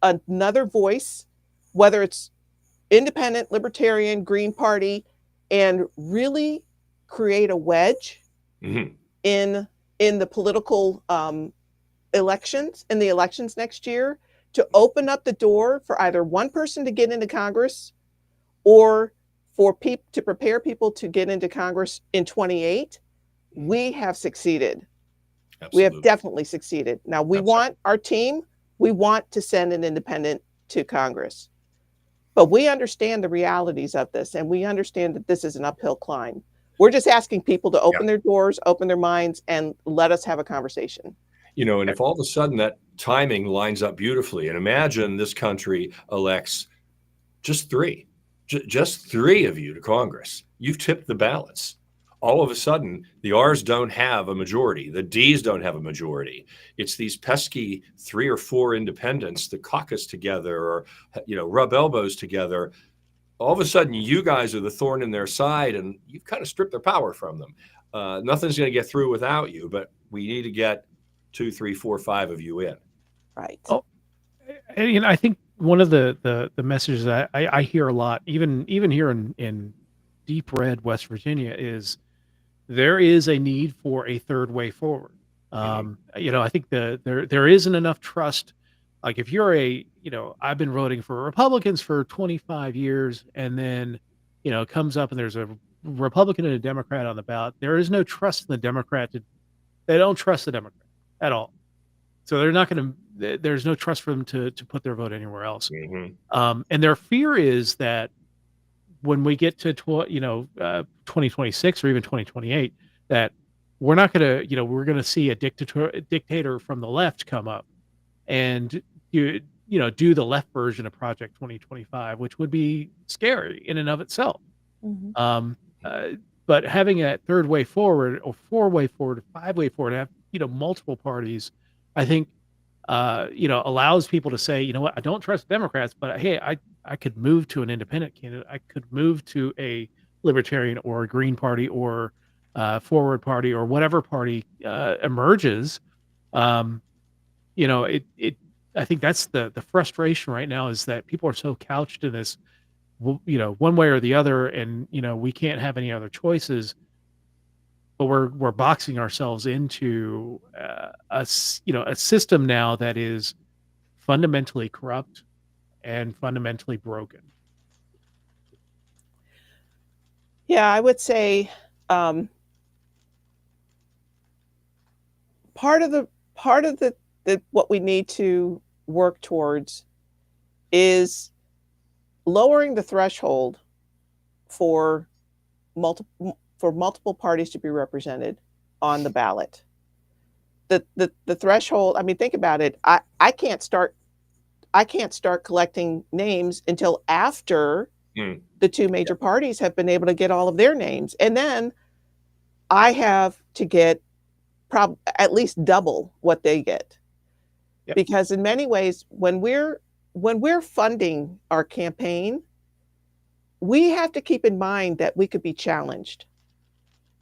another voice, whether it's independent, libertarian, Green Party, and really create a wedge mm-hmm. in the political elections next year, to open up the door for either one person to get into Congress or for to prepare people to get into Congress in 2028, we have succeeded. Absolutely. We have definitely succeeded. Now we want to send an independent to Congress, but we understand the realities of this, and we understand that this is an uphill climb. We're just asking people to open their doors, open their minds, and let us have a conversation. And if all of a sudden that timing lines up beautifully, and imagine this country elects just three of you to Congress, you've tipped the balance. All of a sudden, the R's don't have a majority. The D's don't have a majority. It's these pesky 3 or 4 independents that caucus together or, rub elbows together. All of a sudden, you guys are the thorn in their side, and you've kind of stripped their power from them. Nothing's going to get through without you, but we need to get 2, 3, 4, 5 of you in. Right. Oh, I think one of the messages that I hear a lot, even here in deep red West Virginia, is there is a need for a third way forward. I think there isn't enough trust. Like if you're I've been voting for Republicans for 25 years, and then, it comes up and there's a Republican and a Democrat on the ballot. There is no trust in the Democrat. They don't trust the Democrat at all. So they're not going to, there's no trust for them to put their vote anywhere else. Mm-hmm. And their fear is that when we get to 2026 or even 2028, that we're not going to, we're going to see a dictator from the left come up and do the left version of Project 2025, which would be scary in and of itself. Mhm. But having a third way forward or four-way forward or five-way forward, have, multiple parties, I think, allows people to say, you know what, I don't trust Democrats, but hey, I could move to an independent candidate. I could move to a libertarian or a Green Party or Forward Party or whatever party emerges. I think that's the frustration right now, is that people are so couched in this, one way or the other, and we can't have any other choices. But we're boxing ourselves into a system now that is fundamentally corrupt and fundamentally broken. Yeah, I would say part of the what we need to work towards is lowering the threshold for multiple parties to be represented on the ballot. The threshold, I mean, think about it. I can't start collecting names until after the two major parties have been able to get all of their names. And then I have to get at least double what they get. Yep. Because in many ways, when we're funding our campaign, we have to keep in mind that we could be challenged.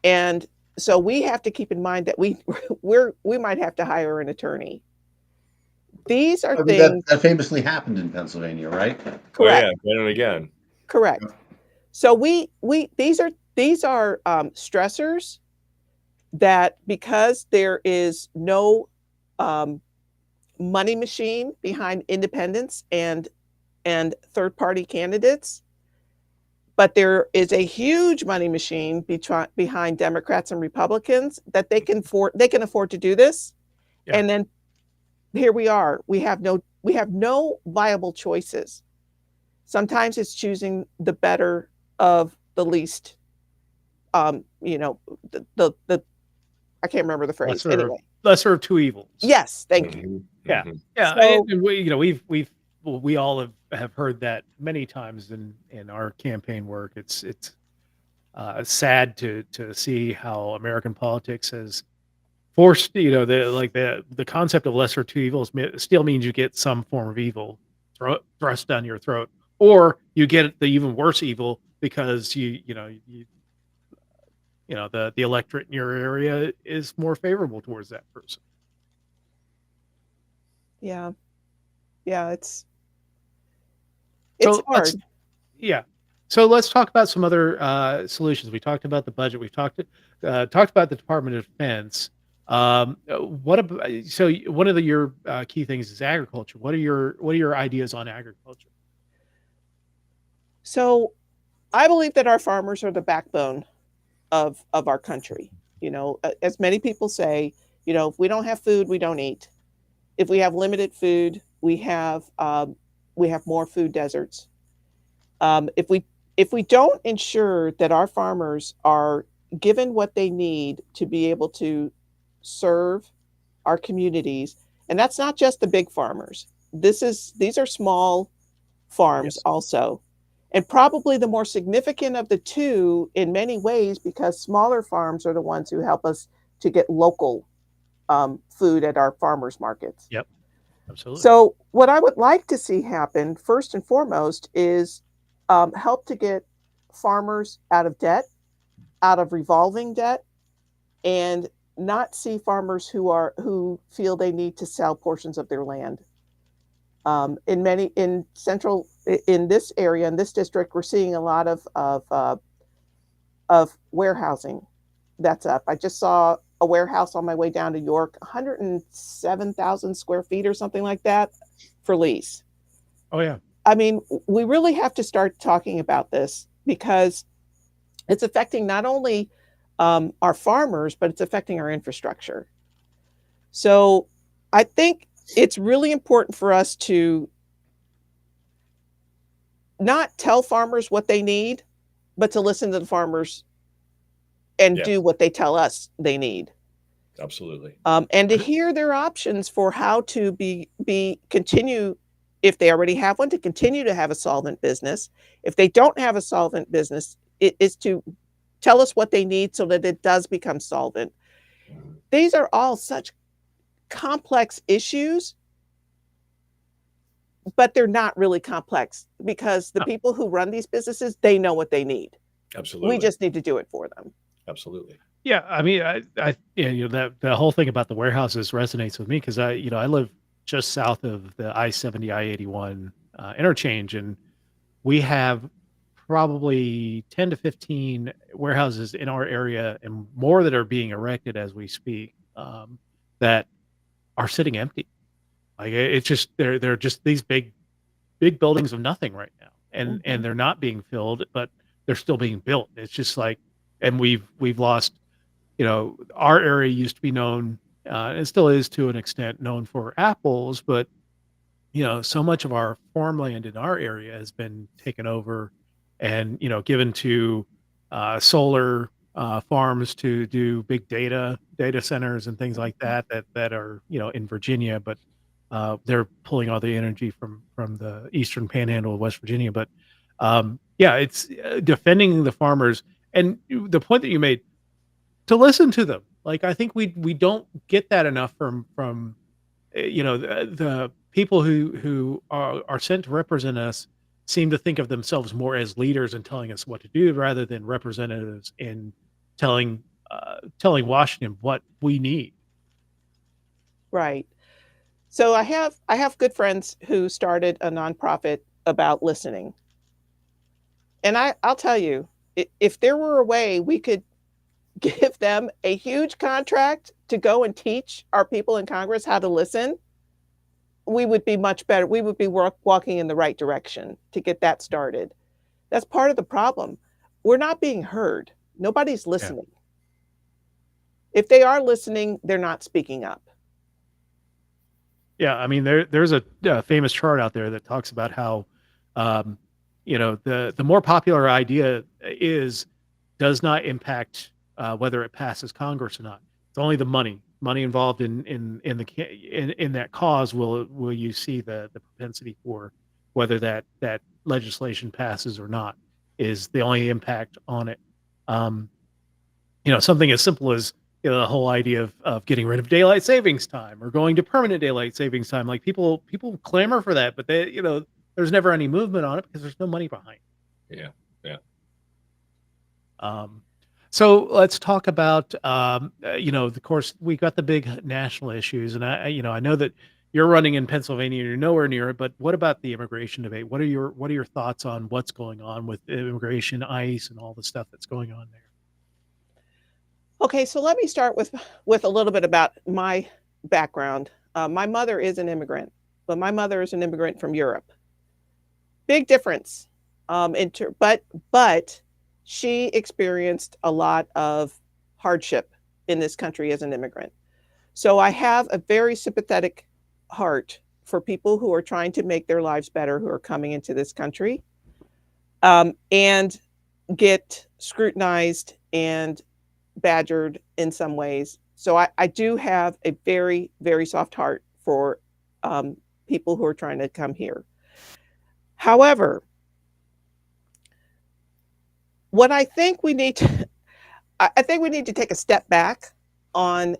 And so we have to keep in mind that we might have to hire an attorney. These are things that famously happened in Pennsylvania, right? Correct. Oh, yeah, again and again. Correct. So these are stressors that, because there is no money machine behind independents and third-party candidates, but there is a huge money machine behind Democrats and Republicans, that they can afford to do this. Yeah. And then here we are. We have no viable choices. Sometimes it's choosing the better of the least. I can't remember the phrase. Lesser of two evils. Yes, thank you. Yeah, yeah. So, and we all have heard that many times in our campaign work. It's sad to see how American politics has forced, the concept of lesser of two evils still means you get some form of evil thrust down your throat, or you get the even worse evil because the electorate in your area is more favorable towards that person. Yeah, it's so hard. So let's talk about some other solutions. We talked about the budget. We've talked about the Department of Defense. One of your key things is agriculture. What are your ideas on agriculture? So I believe that our farmers are the backbone of our country. As many people say, if we don't have food, we don't eat. If we have limited food, we have more food deserts. If we don't ensure that our farmers are given what they need to be able to serve our communities, and that's not just the big farmers. These are small farms also, and probably the more significant of the two in many ways, because smaller farms are the ones who help us to get local food at our farmers markets. Yep, absolutely. So what I would like to see happen first and foremost is help to get farmers out of debt, out of revolving debt, and not see farmers who feel they need to sell portions of their land. In this area, in this district, we're seeing a lot of warehousing that's up. I just saw a warehouse on my way down to York, 107,000 square feet or something like that for lease. Oh, yeah. I mean, we really have to start talking about this, because it's affecting not only our farmers, but it's affecting our infrastructure. So I think it's really important for us to not tell farmers what they need, but to listen to the farmers and Yeah. do what they tell us they need. Absolutely. And to hear their options for how to continue, if they already have one, to continue to have a solvent business. If they don't have a solvent business, it is to tell us what they need so that it does become solvent. These are all such complex issues, but they're not really complex because the people who run these businesses, they know what they need. Absolutely. We just need to do it for them. Absolutely. Yeah, I mean, that the whole thing about the warehouses resonates with me because I live just south of the I-70 I-81 interchange, and we have probably 10 to 15 warehouses in our area, and more that are being erected as we speak, that are sitting empty. Like it's just they're just these big buildings of nothing right now, and they're not being filled, but they're still being built. It's just like, and we've lost. Our area used to be known, and still is to an extent, known for apples, but so much of our farmland in our area has been taken over and given to solar farms to do big data centers and things like that are in Virginia, but they're pulling all the energy from the eastern panhandle of West Virginia. But yeah, it's defending the farmers, and the point that you made, to listen to them. Like, I think we don't get that enough from the people who are sent to represent us seem to think of themselves more as leaders and telling us what to do rather than representatives in telling Washington what we need. Right. So I have good friends who started a nonprofit about listening. And I'll tell you, if there were a way we could give them a huge contract to go and teach our people in Congress how to listen, we would be much better. We would be walking in the right direction to get that started. That's part of the problem. We're not being heard. Nobody's listening. Yeah. If they are listening, they're not speaking up. Yeah, I mean, there's a famous chart out there that talks about how, the more popular idea does not impact whether it passes Congress or not. It's only the money involved in that cause will you see the propensity for whether that legislation passes or not is the only impact on it. Something as simple as the whole idea of getting rid of daylight savings time or going to permanent daylight savings time. Like people clamor for that, but there's never any movement on it because there's no money behind it. Yeah. So let's talk about, of course, we got the big national issues, and I know that you're running in Pennsylvania, you're nowhere near it, but what about the immigration debate? What are your thoughts on what's going on with immigration, ICE, and all the stuff that's going on there? Okay, so let me start with a little bit about my background. My mother is an immigrant, but my mother is an immigrant from Europe. Big difference, but she experienced a lot of hardship in this country as an immigrant. So I have a very sympathetic heart for people who are trying to make their lives better, who are coming into this country, and get scrutinized and badgered in some ways. So I do have a very, very soft heart for people who are trying to come here. However, what I think we need to take a step back on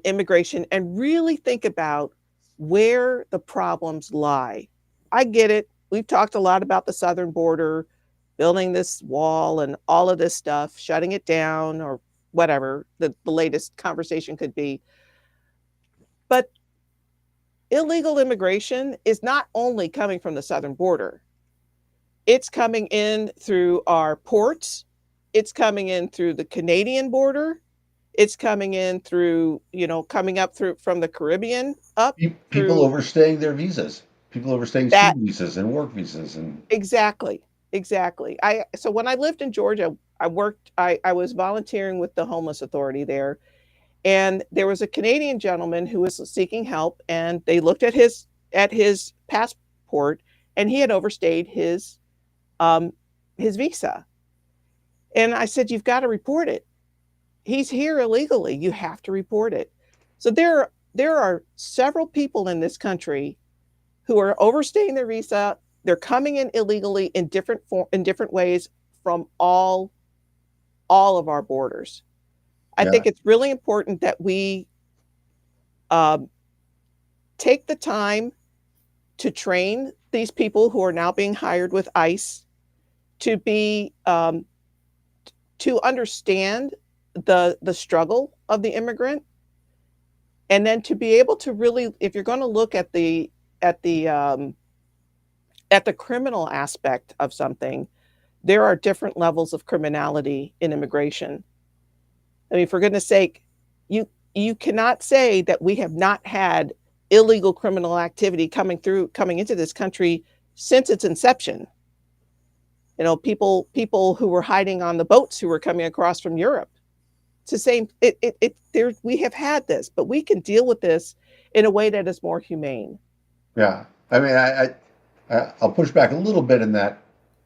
immigration and really think about where the problems lie. I get it. We've talked a lot about the southern border, building this wall and all of this stuff, shutting it down or whatever the latest conversation could be. But illegal immigration is not only coming from the southern border. It's coming in through our ports. It's coming in through the Canadian border. It's coming in through, coming up through from the Caribbean up. People overstaying their visas. People overstaying student visas and work visas and Exactly. So when I lived in Georgia, I was volunteering with the homeless authority there. And there was a Canadian gentleman who was seeking help, and they looked at his passport, and he had overstayed his visa. And I said, you've got to report it. He's here illegally. You have to report it. So there are several people in this country who are overstaying their visa. They're coming in illegally in different ways from all of our borders. I think it's really important that we take the time to train these people who are now being hired with ICE to be to understand the struggle of the immigrant, and then to be able to really, if you're going to look at the criminal aspect of something, there are different levels of criminality in immigration. I mean, for goodness sake, you cannot say that we have not had illegal criminal activity coming into this country since its inception. You know, people who were hiding on the boats who were coming across from Europe. It's the same. There, we have had this, but we can deal with this in a way that is more humane. Yeah, I mean, I'll push back a little bit in that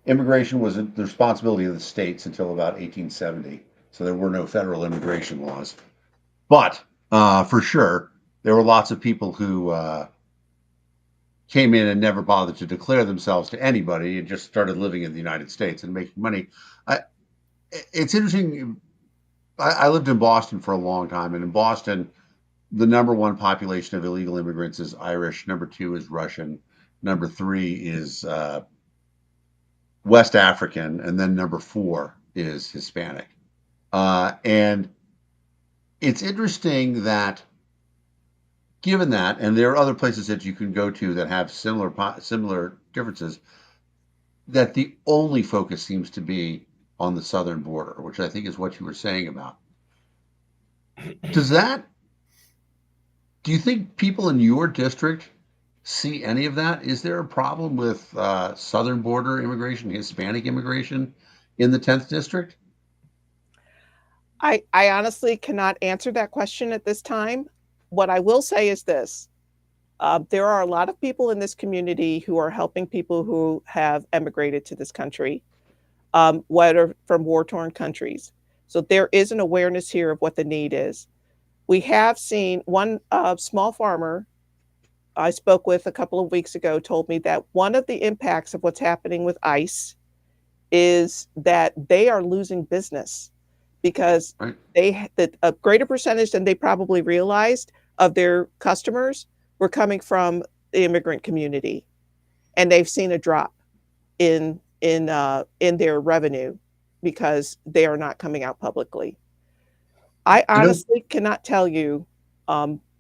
immigration was the responsibility of the states until about 1870. So there were no federal immigration laws. But for sure, there were lots of people who came in and never bothered to declare themselves to anybody and just started living in the United States and making money. It's interesting. I lived in Boston for a long time, and in Boston, the number one population of illegal immigrants is Irish. Number two is Russian. Number three is West African, and then number four is Hispanic. And it's interesting that, given that, and there are other places that you can go to that have similar differences, that the only focus seems to be on the southern border, which I think is what you were saying about. Do you think people in your district see any of that? Is there a problem with southern border immigration, Hispanic immigration in the 10th district? I honestly cannot answer that question at this time. What I will say is this. There are a lot of people in this community who are helping people who have emigrated to this country, whether from war-torn countries. So there is an awareness here of what the need is. We have seen one small farmer I spoke with a couple of weeks ago told me that one of the impacts of what's happening with ICE is that they are losing business because a greater percentage than they probably realized of their customers were coming from the immigrant community, and they've seen a drop in their revenue because they are not coming out publicly. I honestly cannot tell you,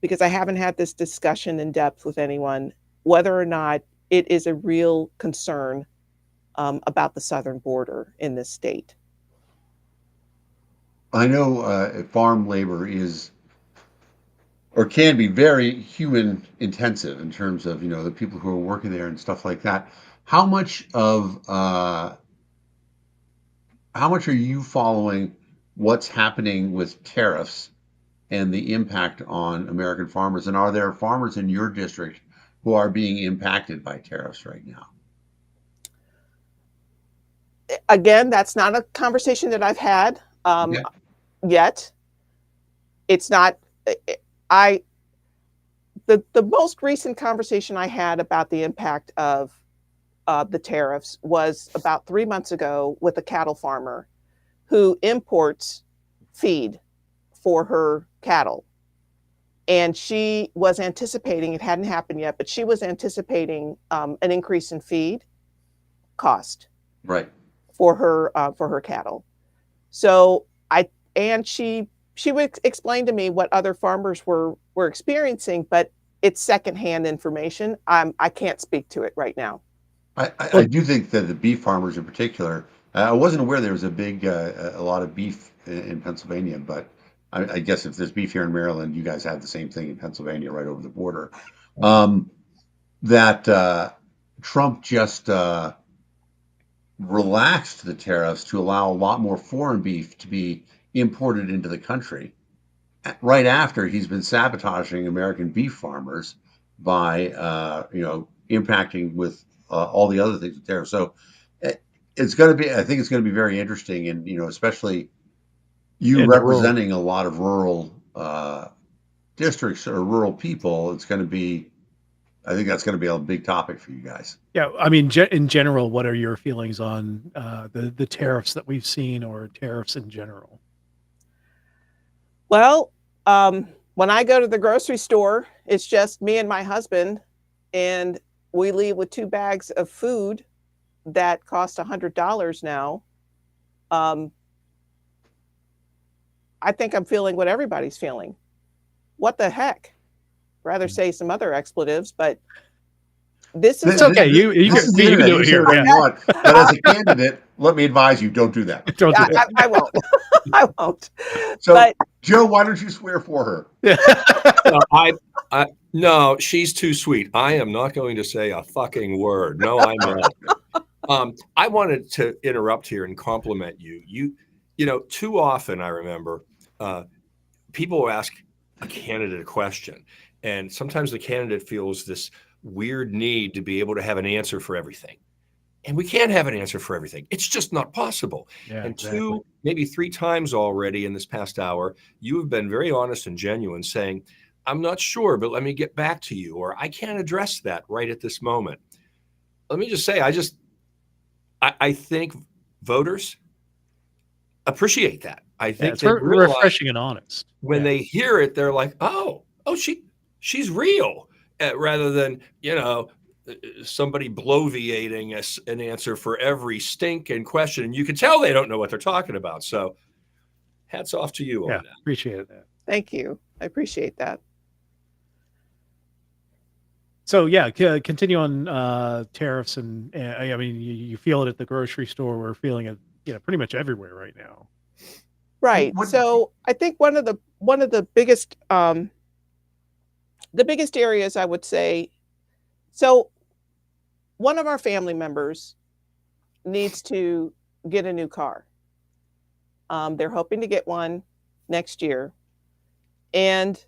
because I haven't had this discussion in depth with anyone, whether or not it is a real concern about the southern border in this state. I know farm labor is or can be very human intensive in terms of, the people who are working there and stuff like that. How much are you following what's happening with tariffs and the impact on American farmers? And are there farmers in your district who are being impacted by tariffs right now? Again, that's not a conversation that I've had yet. It's not. The most recent conversation I had about the impact of the tariffs was about 3 months ago with a cattle farmer who imports feed for her cattle. And she was anticipating, it hadn't happened yet, but she was anticipating an increase in feed cost for her cattle. So she would explain to me what other farmers were experiencing, but it's secondhand information. I can't speak to it right now. I do think that the beef farmers in particular, I wasn't aware there was a lot of beef in Pennsylvania, but I guess if there's beef here in Maryland, you guys have the same thing in Pennsylvania right over the border. That Trump just relaxed the tariffs to allow a lot more foreign beef to be imported into the country right after he's been sabotaging American beef farmers by impacting with all the other things with tariffs. So it's going to be. I think it's going to be very interesting, and especially you In the rural. representing a lot of rural districts or rural people. It's going to be. I think that's going to be a big topic for you guys. Yeah, I mean, in general, what are your feelings on the tariffs that we've seen, or tariffs in general? Well, when I go to the grocery store, it's just me and my husband, and we leave with 2 bags of food that cost $100 now. I think I'm feeling what everybody's feeling. What the heck? Rather say some other expletives, but this is okay. You can do it here. Yeah. But as a candidate, let me advise you: don't do that. Don't do that. I won't. I won't. So, but, Joe, why don't you swear for her? No, she's too sweet. I am not going to say a fucking word. No, I'm not. I wanted to interrupt here and compliment you. Too often I remember people will ask a candidate a question, and sometimes the candidate feels this weird need to be able to have an answer for everything. And we can't have an answer for everything. It's just not possible. Yeah, and exactly. 2, maybe 3 times already in this past hour, you have been very honest and genuine, saying, I'm not sure, but let me get back to you, or I can't address that right at this moment. Let me just say, I think voters appreciate that. I think it's refreshing and honest. When they hear it, they're like, oh, she's real, rather than, somebody bloviating an answer for every stinking question. And you can tell they don't know what they're talking about. So hats off to you on that. Appreciate that. Thank you. I appreciate that. So yeah, continue on tariffs, and I mean, you feel it at the grocery store. We're feeling it, pretty much everywhere right now. Right. So I think one of the biggest areas, I would say. So one of our family members needs to get a new car. They're hoping to get one next year, and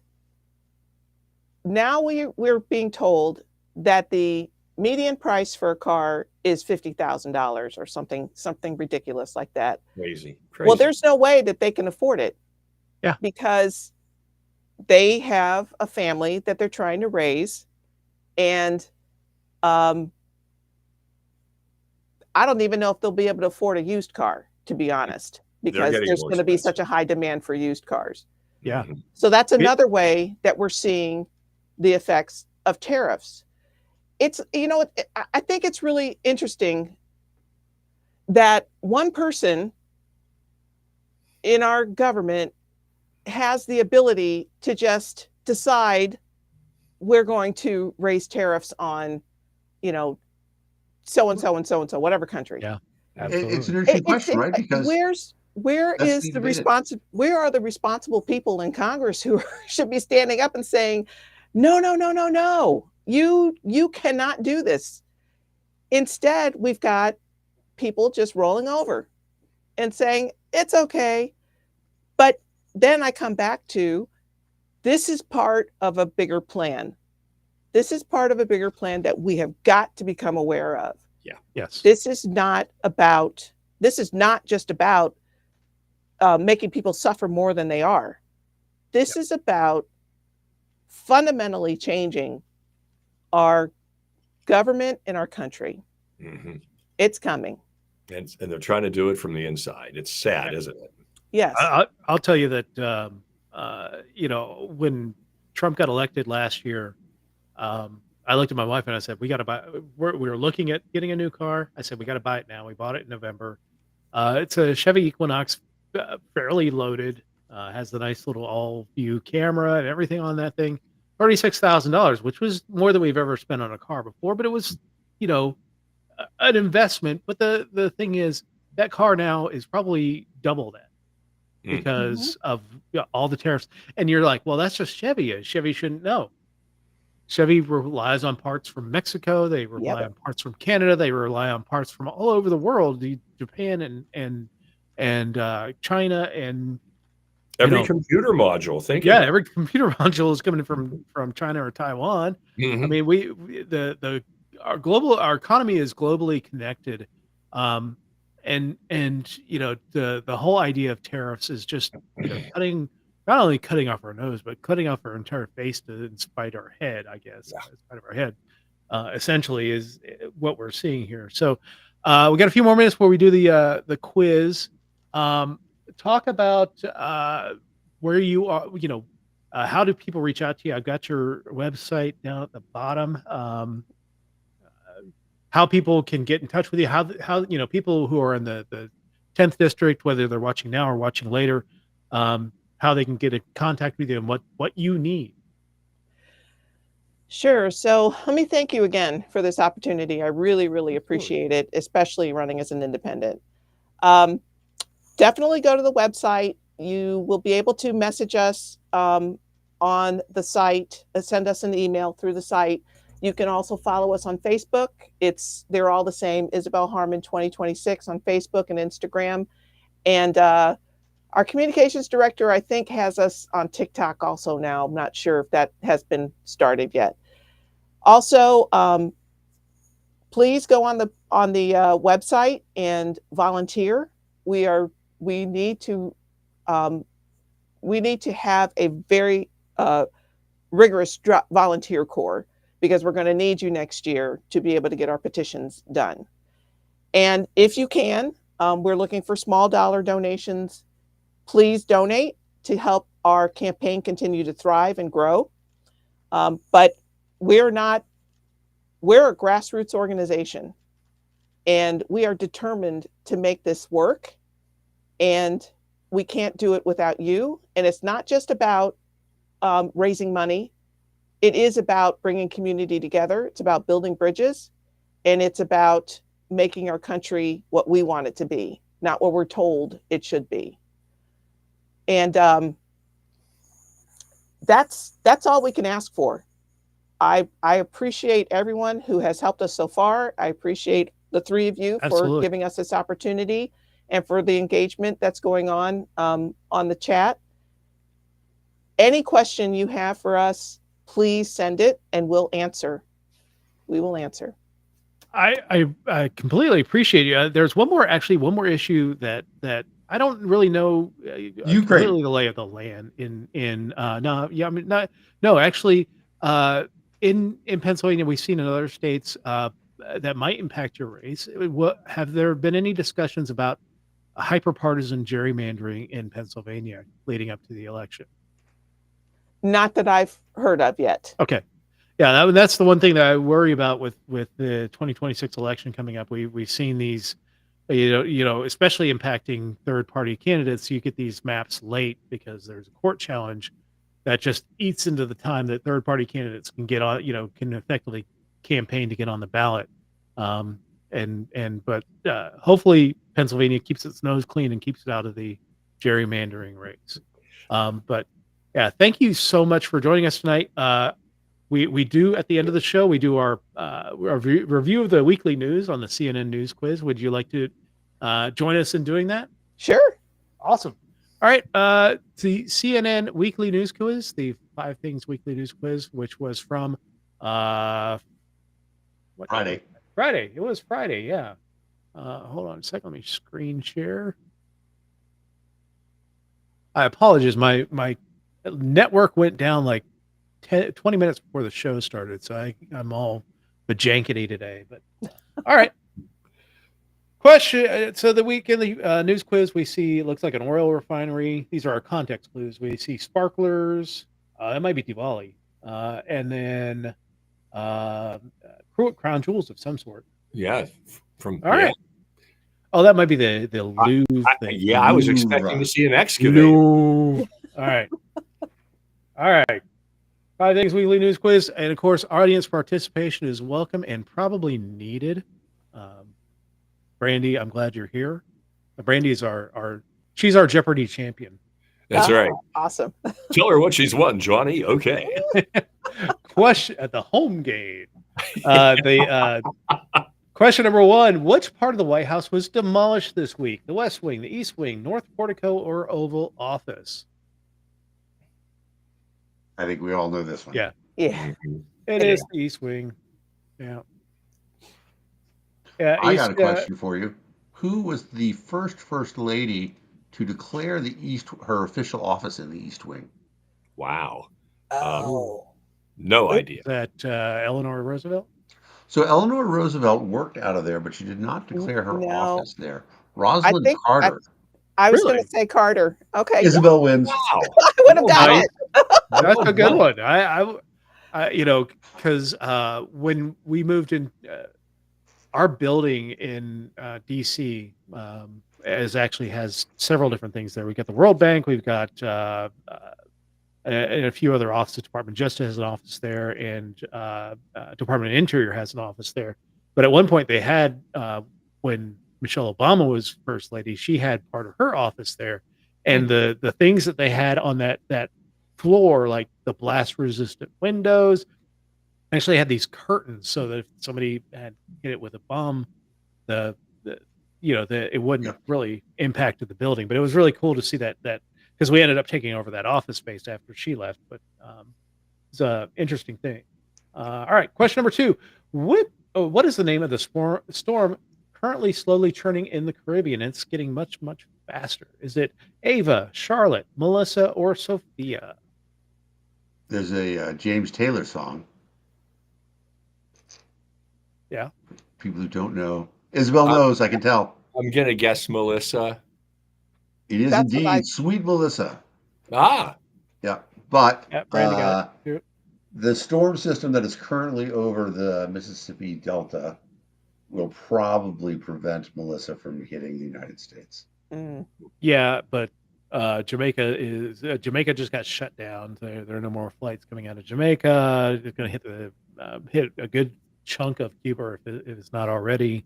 now we're being told that the median price for a car is $50,000 or something ridiculous like that. Crazy. Well, there's no way that they can afford it. Yeah. Because they have a family that they're trying to raise, and I don't even know if they'll be able to afford a used car, to be honest, because there's going to be such a high demand for used cars. Yeah. So that's another way that we're seeing the effects of tariffs. It's, I think it's really interesting that one person in our government has the ability to just decide we're going to raise tariffs on, so and so and so and so, whatever country. Yeah, absolutely. It's an interesting question, right? Because where are the responsible people in Congress who should be standing up and saying, no, you cannot do this. Instead, we've got people just rolling over and saying it's okay. But then I come back to, this is part of a bigger plan. This is part of a bigger plan that we have got to become aware of. Yeah. Yes. This is not just about making people suffer more than they are. This is about fundamentally changing our government and our country. Mm-hmm. It's coming. And they're trying to do it from the inside. It's sad, isn't it? Yes. I'll tell you that, when Trump got elected last year, I looked at my wife and I said, we got to buy, we were looking at getting a new car. I said, we got to buy it now. We bought it in November. It's a Chevy Equinox, fairly loaded, has the nice little all view camera and everything on that thing. $36,000, which was more than we've ever spent on a car before, but it was, an investment. But the thing is, that car now is probably double that because of all the tariffs. And you're like, well, that's just Chevy. Chevy shouldn't know. Chevy relies on parts from Mexico. They rely on parts from Canada. They rely on parts from all over the world, Japan and China, and every computer module. Every computer module is coming from China or Taiwan. Mm-hmm. I mean, our economy is globally connected. and the whole idea of tariffs is just not only cutting off our nose, but cutting off our entire face to spite our head, I guess, in spite of our head, essentially is what we're seeing here. So we got a few more minutes before we do the quiz. Talk about where you are, how do people reach out to you? I've got your website down at the bottom. How people can get in touch with you, how people who are in the 10th district, whether they're watching now or watching later, how they can get in contact with you and what you need. Sure. So let me thank you again for this opportunity. I really, really appreciate it, especially running as an independent. Definitely go to the website. You will be able to message us on the site, send us an email through the site. You can also follow us on Facebook. They're all the same, Isabelle Harman 2026 on Facebook and Instagram. And our communications director, I think, has us on TikTok also now. I'm not sure if that has been started yet. Also, please go on the website and volunteer. We need to have a very rigorous volunteer corps, because we're going to need you next year to be able to get our petitions done. And if you can, we're looking for small dollar donations. Please donate to help our campaign continue to thrive and grow. But we're a grassroots organization, and we are determined to make this work. And we can't do it without you. And it's not just about raising money. It is about bringing community together. It's about building bridges, and it's about making our country what we want it to be, not what we're told it should be. And that's all we can ask for. I appreciate everyone who has helped us so far. I appreciate the three of you for giving us this opportunity and for the engagement that's going on the chat. Any question you have for us, please send it and we'll answer. We will answer. I completely appreciate you. There's one more issue that I don't really know completely the lay of the land in Pennsylvania. We've seen in other states that might impact your race. Have there been any discussions about hyper-partisan gerrymandering in Pennsylvania leading up to the election? Not that I've heard of yet. Okay. Yeah, that's the one thing that I worry about with the 2026 election coming up. We've seen these, especially impacting third-party candidates. You get these maps late because there's a court challenge that just eats into the time that third-party candidates can get on, can effectively campaign to get on the ballot. But hopefully Pennsylvania keeps its nose clean and keeps it out of the gerrymandering race. But yeah, thank you so much for joining us tonight. We do, at the end of the show, we do our review of the weekly news on the CNN News Quiz. Would you like to join us in doing that? Sure. Awesome. All right. The CNN Weekly News Quiz, the 5 Things Weekly News Quiz, which was from Friday. Friday. It was Friday. Yeah. Hold on a second. Let me screen share. I apologize. My network went down like 20 minutes before the show started, so I'm all bajankety today. But all right. Question. So the week in the news quiz, we see, it looks like an oil refinery. These are our context clues. We see sparklers. That might be Diwali. And then crown jewels of some sort. Yeah. All right. Oh, that might be the Louvre thing. Yeah, I was expecting to see an excavator. All right. All right. 5 Things Weekly News Quiz. And of course, audience participation is welcome and probably needed. Brandy, I'm glad you're here. Brandy is she's our Jeopardy champion. That's right. Awesome. Tell her what she's won, Johnny. Okay. Question at the home game. Question number 1. Which part of the White House was demolished this week? The West Wing, the East Wing, North Portico, or Oval Office? I think we all know this one. Yeah. It is the East Wing. Yeah. I got a question for you. who was the first lady to declare her official office in the East Wing? Wow. Oh. No Oop. idea. Is that Eleanor Roosevelt? So Eleanor Roosevelt worked out of there, but she did not declare her No. office there. I Rosalind think Carter. I was going Really? to say Carter. Okay. Yeah. Isabel wins. Wow. I would have gotten Nice. it. That's Well a good done. one. I you know, because when we moved in, our building in DC actually has several different things there. We've got the World Bank, we've got and a few other offices. Department of Justice has an office there, and Department of Interior has an office there. But at one point, they had when Michelle Obama was first lady, she had part of her office there, and the things that they had on that floor, like the blast resistant windows, actually had these curtains so that if somebody had hit it with a bomb, the it wouldn't really impact the building. But it was really cool to see that because we ended up taking over that office space after she left. But it's an interesting thing. All right, question number 2: what is the name of the storm currently slowly churning in the Caribbean? It's getting much faster. Is it Ava, Charlotte, Melissa, or Sophia? There's a James Taylor song. Yeah. People who don't know. Isabel knows, I can tell. I'm going to guess Melissa. It is That's what indeed Sweet Melissa. Ah. Yeah. But Brandon got it. the storm system that is currently over the Mississippi Delta will probably prevent Melissa from hitting the United States. Yeah, but Jamaica just got shut down. There are no more flights coming out of Jamaica. It's going to hit a good chunk of Cuba if it's not already,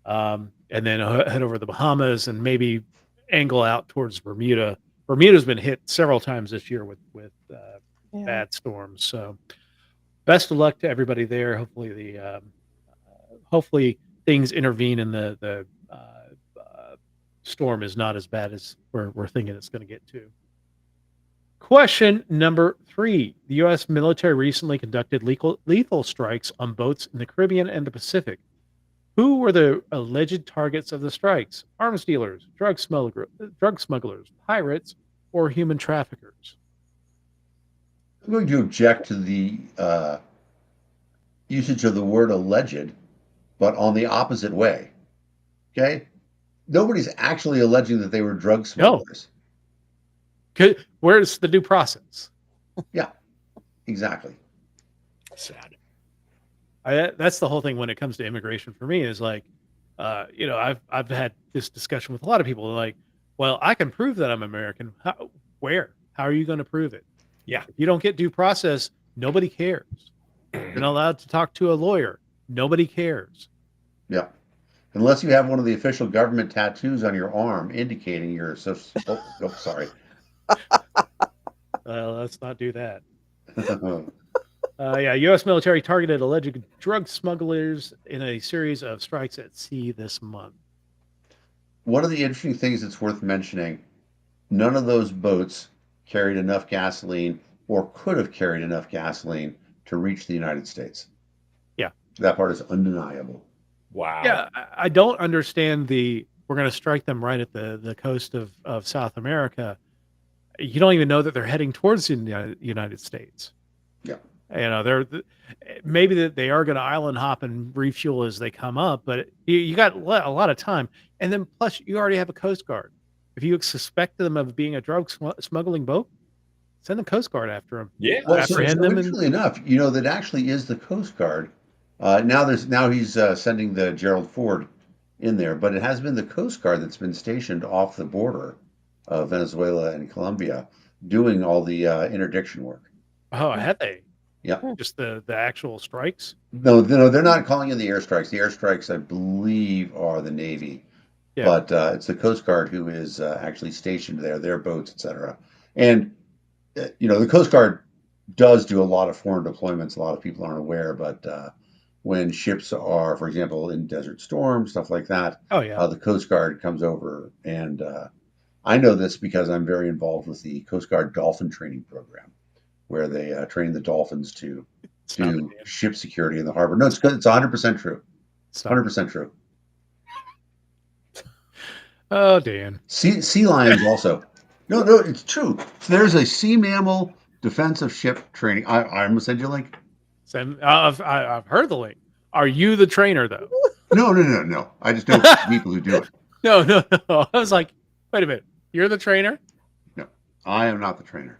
and then head over the Bahamas and maybe angle out towards Bermuda. Bermuda's been hit several times this year with bad storms. So best of luck to everybody there. Hopefully things intervene and the storm is not as bad as we're thinking it's going to get to. Question number 3. The U.S. military recently conducted lethal strikes on boats in the Caribbean and the Pacific. Who were the alleged targets of the strikes? Arms dealers, drug smugglers, pirates, or human traffickers? I'm going to object to the usage of the word alleged, but on the opposite way. Okay? Nobody's actually alleging that they were drug smugglers. No. Where's the due process? Yeah, exactly. Sad. That's the whole thing when it comes to immigration for me is like, I've had this discussion with a lot of people like, well, I can prove that I'm American. Where? How are you going to prove it? Yeah. If you don't get due process, nobody cares. You're not allowed to talk to a lawyer. Nobody cares. Yeah. Unless you have one of the official government tattoos on your arm indicating you're sorry. Let's not do that. U.S. military targeted alleged drug smugglers in a series of strikes at sea this month. One of the interesting things that's worth mentioning, none of those boats carried enough gasoline or could have carried enough gasoline to reach the United States. Yeah. That part is undeniable. Wow. Yeah, I don't understand we're going to strike them right at the coast of South America. You don't even know that they're heading towards the United States. Yeah. They're maybe that they are going to island hop and refuel as they come up, but you got a lot of time. And then plus you already have a Coast Guard. If you suspect them of being a drug smuggling boat, send the Coast Guard after them. Yeah. Well, interestingly enough, that actually is the Coast Guard. Now he's sending the Gerald Ford in there, but it has been the Coast Guard that's been stationed off the border of Venezuela and Colombia doing all the interdiction work. Oh, had they? Yeah. Just the actual strikes? No, they're not calling in the airstrikes. The airstrikes, I believe, are the Navy. Yeah. But it's the Coast Guard who is actually stationed there, their boats, etc. And, the Coast Guard does do a lot of foreign deployments. A lot of people aren't aware, but when ships are, for example, in Desert Storm, stuff like that, the Coast Guard comes over. And I know this because I'm very involved with the Coast Guard Dolphin Training Program, where they train the dolphins to do ship security in the harbor. No, it's good. It's 100% true. It's 100% true. Oh, Dan. Sea lions also. No, it's true. So there's a sea mammal defensive ship training. I'm gonna send you a link. I've heard the link. Are you the trainer though? No. I just know people who do it. No. I was like, wait a minute. You're the trainer? No, I am not the trainer.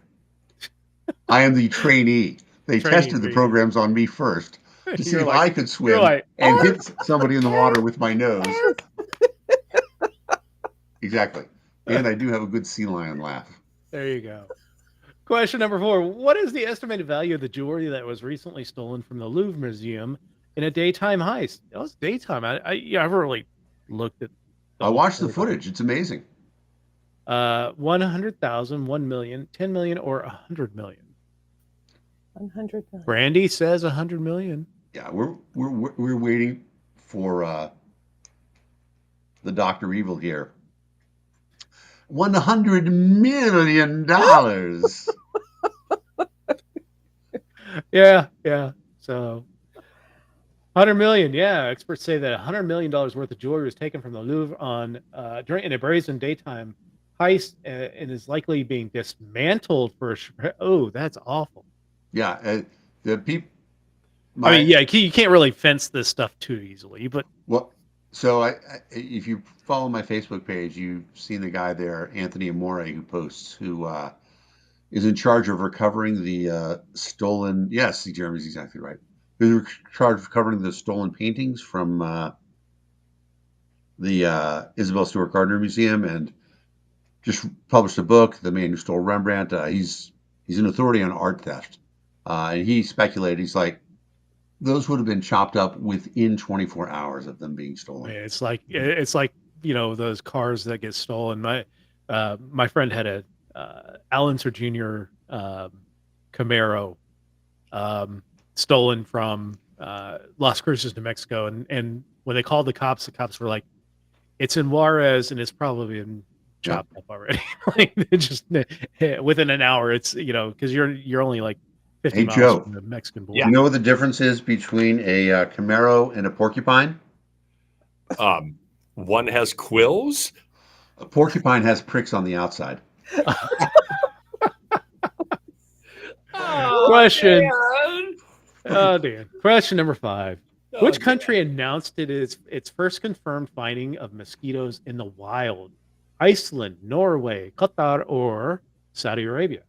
I am the trainee. They tested the programs on me first to see if I could swim and hit somebody in the water with my nose. Exactly. And I do have a good sea lion laugh. There you go. Question number 4. What is the estimated value of the jewelry that was recently stolen from the Louvre Museum in a daytime heist? It was daytime. I never really looked at I watched the footage. It's amazing. 100,000, 1 million, 10 million, or 100 million? 100 million. Brandy says 100 million. Yeah, we're waiting for the Dr. Evil here. $100 million. Yeah. So 100 million. Yeah, experts say that $100 million worth of jewelry was taken from the Louvre during a brazen daytime heist and is likely being dismantled for. Oh, that's awful. Yeah, the people. You can't really fence this stuff too easily, but so if you follow my Facebook page, you've seen the guy there, Anthony Amore, who posts, who is in charge of recovering the stolen. Yes, Jeremy's exactly right. Who's in charge of recovering the stolen paintings from the Isabel Stewart Gardner Museum, and just published a book, The Man Who Stole Rembrandt. He's an authority on art theft, and he speculated. He's like, those would have been chopped up within 24 hours of them being stolen. It's like those cars that get stolen. My friend had a Alan Sir Jr. Camaro stolen from Las Cruces, New Mexico, and when they called the cops were like, "It's in Juarez, and it's probably been chopped up already." Like, just within an hour. It's because you're only like 50 miles from the Mexican border. You know what the difference is between a Camaro and a porcupine? One has quills. A porcupine has pricks on the outside. Question. Oh, Dan. Question number 5. Which country announced its first confirmed finding of mosquitoes in the wild? Iceland, Norway, Qatar, or Saudi Arabia?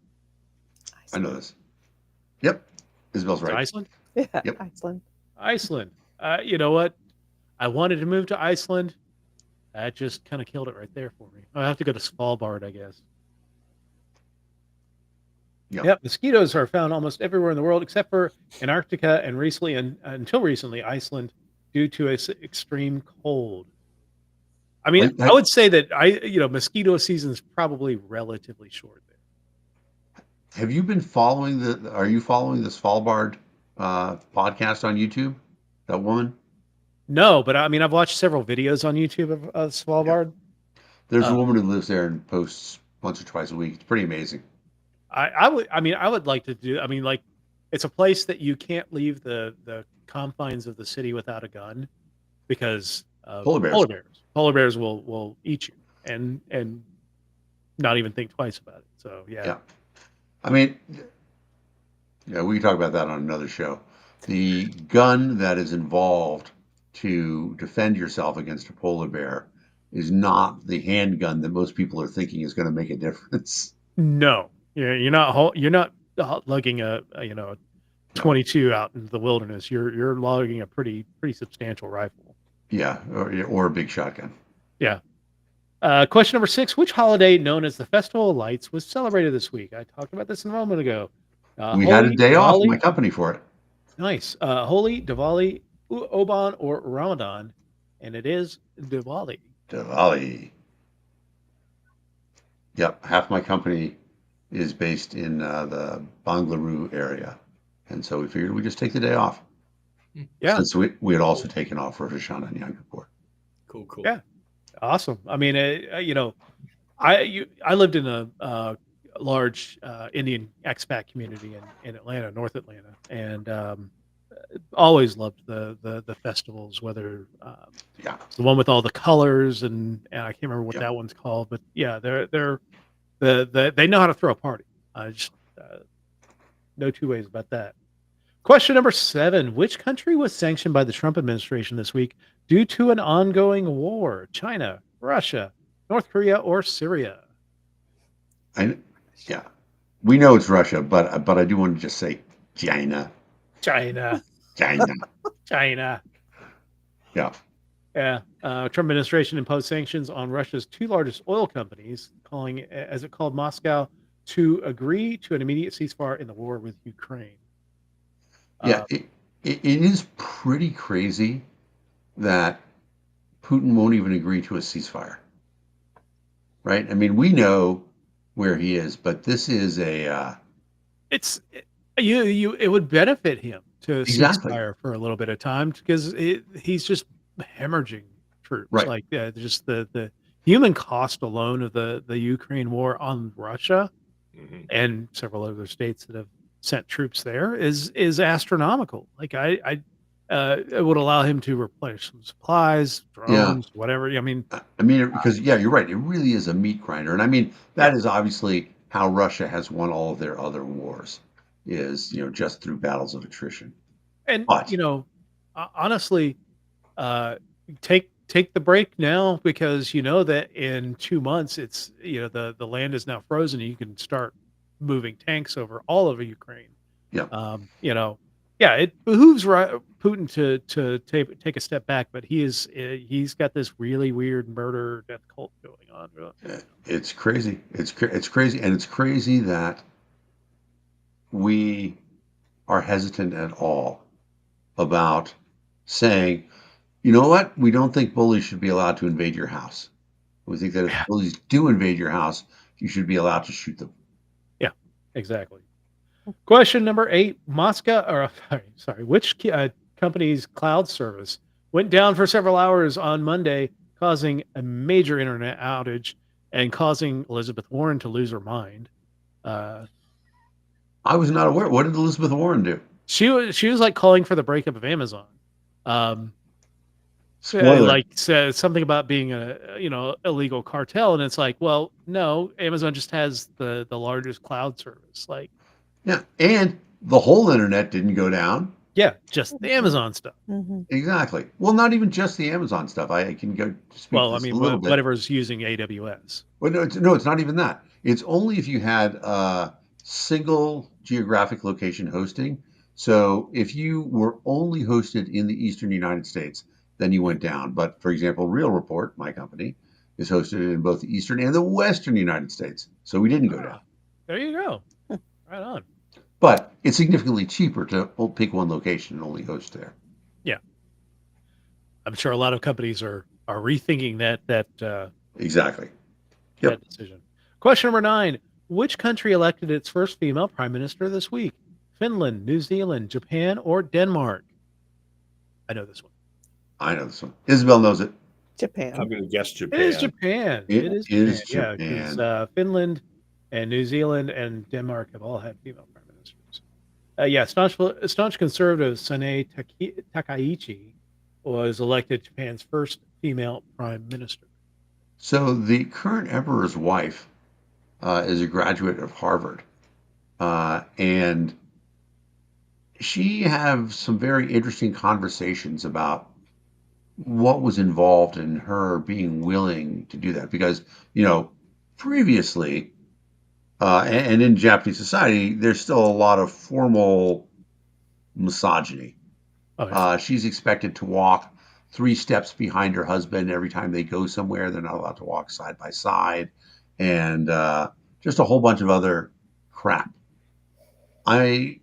I know this. Yep. Isabel's right. Iceland? Yeah, yep. Iceland. You know what? I wanted to move to Iceland. That just kind of killed it right there for me. I have to go to Svalbard, I guess. Yep. Mosquitoes are found almost everywhere in the world except for Antarctica and until recently, Iceland, due to its extreme cold. I mean, I would say that mosquito season is probably relatively short there. Have you been following are you following the Svalbard podcast on YouTube? That woman? No, but I mean, I've watched several videos on YouTube of Svalbard. Yeah. There's a woman who lives there and posts once or twice a week. It's pretty amazing. I would like to do. I mean, like, it's a place that you can't leave the confines of the city without a gun because polar bears. Polar bears will eat you and not even think twice about it. So yeah. I mean, we can talk about that on another show. The gun that is involved to defend yourself against a polar bear is not the handgun that most people are thinking is going to make a difference. No, you're not lugging a 22 out into the wilderness. You're lugging a pretty substantial rifle. Yeah, or a big shotgun. Yeah. Question number 6. Which holiday known as the Festival of Lights was celebrated this week? I talked about this a moment ago. We had a day off in my company for it. Nice. Holi, Diwali, Oban, or Ramadan, and it is Diwali. Diwali. Yep, half my company is based in the Bangalore area, and so we figured we'd just take the day off. Yeah, since we had also taken off Rosh Hashanah and Yom Kippur. Cool. Yeah, awesome. I mean, I lived in a large Indian expat community in Atlanta, North Atlanta, and always loved the festivals, whether Yeah. it's the one with all the colors and I can't remember what Yeah. that one's called, but yeah, they know how to throw a party. Just no two ways about that. Question number 7: which country was sanctioned by the Trump administration this week due to an ongoing war? China, Russia, North Korea, or Syria? Yeah. We know it's Russia, but I do want to just say China. China. China. China. Yeah. Yeah. Trump administration imposed sanctions on Russia's 2 largest oil companies, as it called Moscow to agree to an immediate ceasefire in the war with Ukraine. Yeah. It is pretty crazy that Putin won't even agree to a ceasefire. Right? I mean, we know where he is, but this is a it would benefit him to exactly ceasefire for a little bit of time because he's just hemorrhaging troops. right. Like just the human cost alone of the Ukraine war on Russia and several other states that have sent troops there is astronomical. Like it would allow him to replenish some supplies, Yeah. drones, whatever. I mean, Because you're right. It really is a meat grinder, and I mean that is obviously how Russia has won all of their other wars, is just through battles of attrition. and But honestly, take the break now because you know that in 2 months it's the land is now frozen and you can start moving tanks over all over Ukraine. yeah, Yeah, it behooves Putin to take a step back, but he's got this really weird murder death cult going on. it's crazy. It's crazy, and it's crazy that we are hesitant at all about saying, you know what, we don't think bullies should be allowed to invade your house. We think that if bullies do invade your house, you should be allowed to shoot them. Yeah, exactly. Question number 8: which company's cloud service went down for several hours on Monday, causing a major internet outage and causing Elizabeth Warren to lose her mind? I was not aware. What did Elizabeth Warren do? She was like calling for the breakup of Amazon. Spoiler. Like said something about being a illegal cartel, and it's like, well, no, Amazon just has the largest cloud service. Like, yeah, and the whole internet didn't go down. yeah, just the Amazon stuff. Exactly. Well, not even just the Amazon stuff. I can go speak Well, to I this mean, a little bit. whatever's using AWS. Well, no, it's not even that. It's only if you had a single geographic location hosting. So if you were only hosted in the Eastern United States, then you went down. But for example, Real Report, my company, is hosted in both the Eastern and the Western United States. So we didn't go down. There you go. Right on. But it's significantly cheaper to pick one location and only host there. Yeah. I'm sure a lot of companies are rethinking that Exactly. Yep. that decision. Question number 9: which country elected its first female prime minister this week? Finland, New Zealand, Japan, or Denmark? I know this one. I know this one. Isabelle knows it. Japan. I'm going to guess Japan. It is Japan. It is Yeah, Japan. because Finland and New Zealand and Denmark have all had female prime ministers. Staunch conservative Sane Takaichi was elected Japan's first female prime minister. So the current emperor's wife is a graduate of Harvard, and she have some very interesting conversations about what was involved in her being willing to do that. Because previously, and in Japanese society, there's still a lot of formal misogyny. Oh, yeah. She's expected to walk 3 steps behind her husband every time they go somewhere. They're not allowed to walk side by side, and just a whole bunch of other crap. I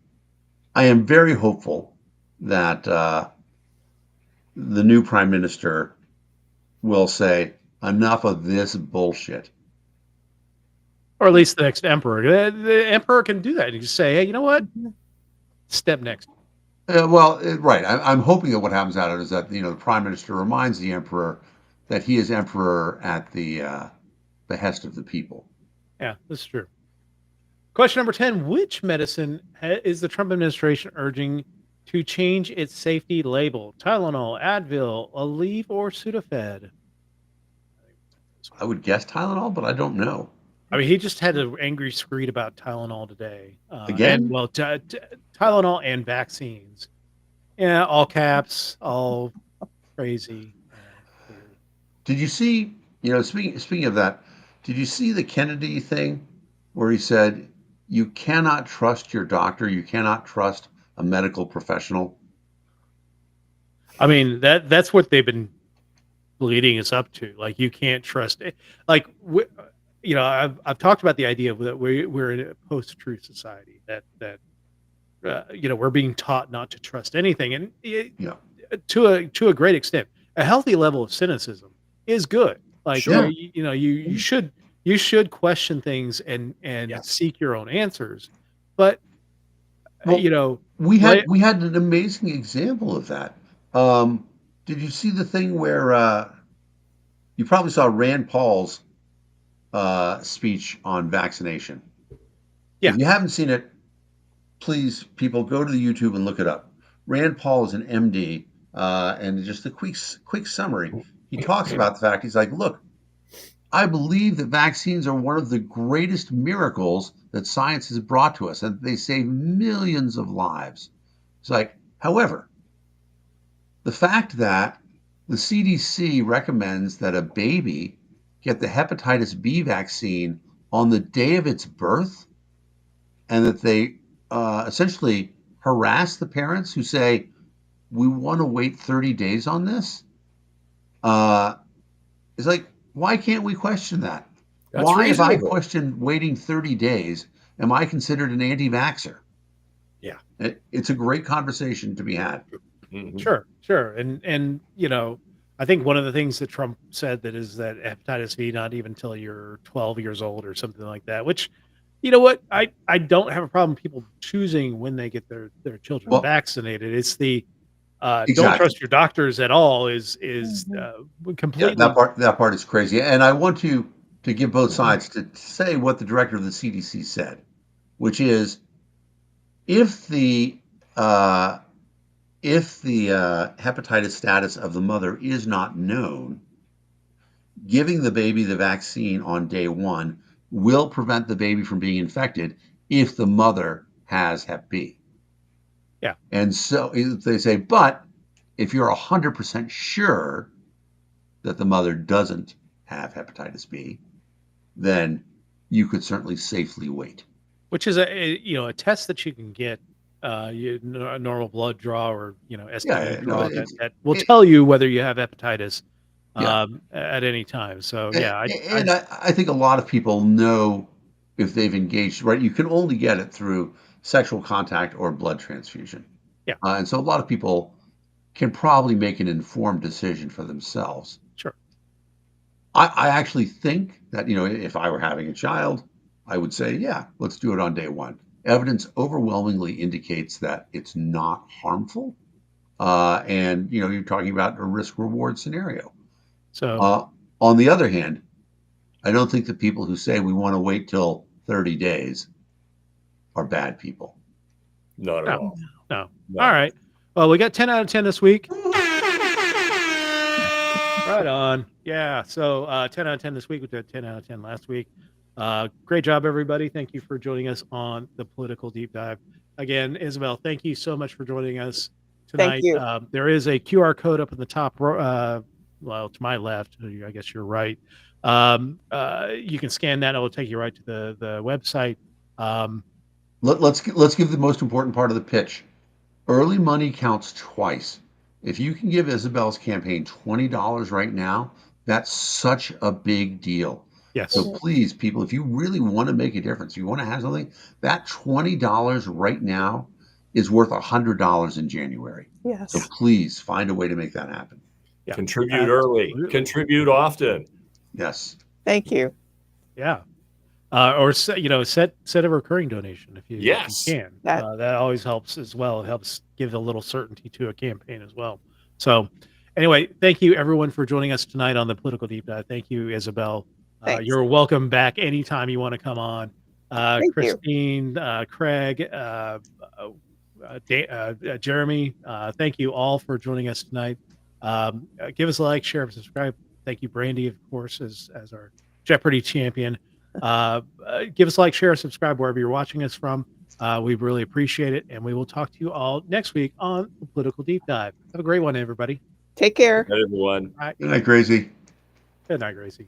am very hopeful that the new prime minister will say enough of this bullshit. Or at least the next emperor. The emperor can do that. You just say, hey, you know what? Step next. Right. I'm hoping that what happens out of it is that the prime minister reminds the emperor that he is emperor at the behest of the people. Yeah, that's true. Question number 10: which medicine is the Trump administration urging to change its safety label. Tylenol, Advil, Aleve, or Sudafed? I would guess Tylenol, but I don't know. I mean, he just had an angry screed about Tylenol today. Again? And well, Tylenol and vaccines. Yeah, all caps, all crazy. Weird. Did you see, speaking of that, did you see the Kennedy thing where he said, you cannot trust your doctor, you cannot trust a medical professional? I mean, that's what they've been leading us up to. Like, you can't trust it. Like, I've talked about the idea of that we're in a post-truth society, that we're being taught not to trust anything, and Yeah. to a great extent, a healthy level of cynicism is good. Like, Sure. you should question things and Yes. seek your own answers. But Well, we had an amazing example of that. Did you see the thing where you probably saw Rand Paul's speech on vaccination? Yeah. If you haven't seen it, please, people, go to the YouTube and look it up. Rand Paul is an MD, and just a quick summary. He talks about the fact, he's like, look, I believe that vaccines are one of the greatest miracles that science has brought to us, and they save millions of lives. It's like, however, the fact that the CDC recommends that a baby get the hepatitis B vaccine on the day of its birth, and that they essentially harass the parents who say, we want to wait 30 days on this. It's like, why can't we question that? That's Why, if I reasonable. question waiting 30 days, am I considered an anti-vaxxer? Yeah. It's a great conversation to be had. Mhm. Sure. And I think one of the things that Trump said is that hepatitis B, not even until you're 12 years old or something like that, which, you know what, I don't have a problem people choosing when they get their children vaccinated. It's the don't Exactly. trust your doctors at all is completely. Yeah, that part is crazy. And I want to give both sides to say what the director of the CDC said, which is if the hepatitis status of the mother is not known, giving the baby the vaccine on day one will prevent the baby from being infected if the mother has Hep B. Yeah. And so they say, but if you're 100% sure that the mother doesn't have hepatitis B, then you could certainly safely wait. Which is a test that you can get, a normal blood draw or STD draw that will tell you whether you have hepatitis at any time. So yeah, I think a lot of people know if they've engaged, right? You can only get it through sexual contact or blood transfusion. Yeah. And so a lot of people can probably make an informed decision for themselves. Sure. I actually think that, if I were having a child, I would say, yeah, let's do it on day one. Evidence overwhelmingly indicates that it's not harmful. And, you're talking about a risk-reward scenario. So on the other hand, I don't think the people who say we want to wait till 30 days are bad people. Not at all. No. All right. Well, we got 10 out of 10 this week. Right on. Yeah. So 10 out of 10 this week. We did 10 out of 10 last week. Great job, everybody. Thank you for joining us on the Political Deep Dive. Again, Isabelle, thank you so much for joining us tonight. Thank you. There is a QR code up in the top, to my left. I guess you're right. You can scan that. It will take you right to the website. Let's give the most important part of the pitch. Early money counts twice. If you can give Isabelle's campaign $20 right now, that's such a big deal. Yes. So please, people, if you really want to make a difference, you want to have something, that $20 right now is worth $100 in January. Yes. So please find a way to make that happen. Yeah. Contribute early. Contribute often. Yes. Thank you. Yeah. Or set a recurring donation if you can. That always helps as well. It helps give a little certainty to a campaign as well. So anyway, thank you everyone for joining us tonight on the Political Deep Dive. Thank you, Isabelle. You're welcome back anytime you want to come on. Christine, Craig, Jeremy, thank you all for joining us tonight. Give us a like, share, and subscribe. Thank you, Brandy, of course, as our Jeopardy champion. Give us a like, share, and subscribe wherever you're watching us from. We really appreciate it, and we will talk to you all next week on the Political Deep Dive. Have a great one, everybody. Take care. Good night, everyone. All right. Good night, Gracie. Good night, Gracie.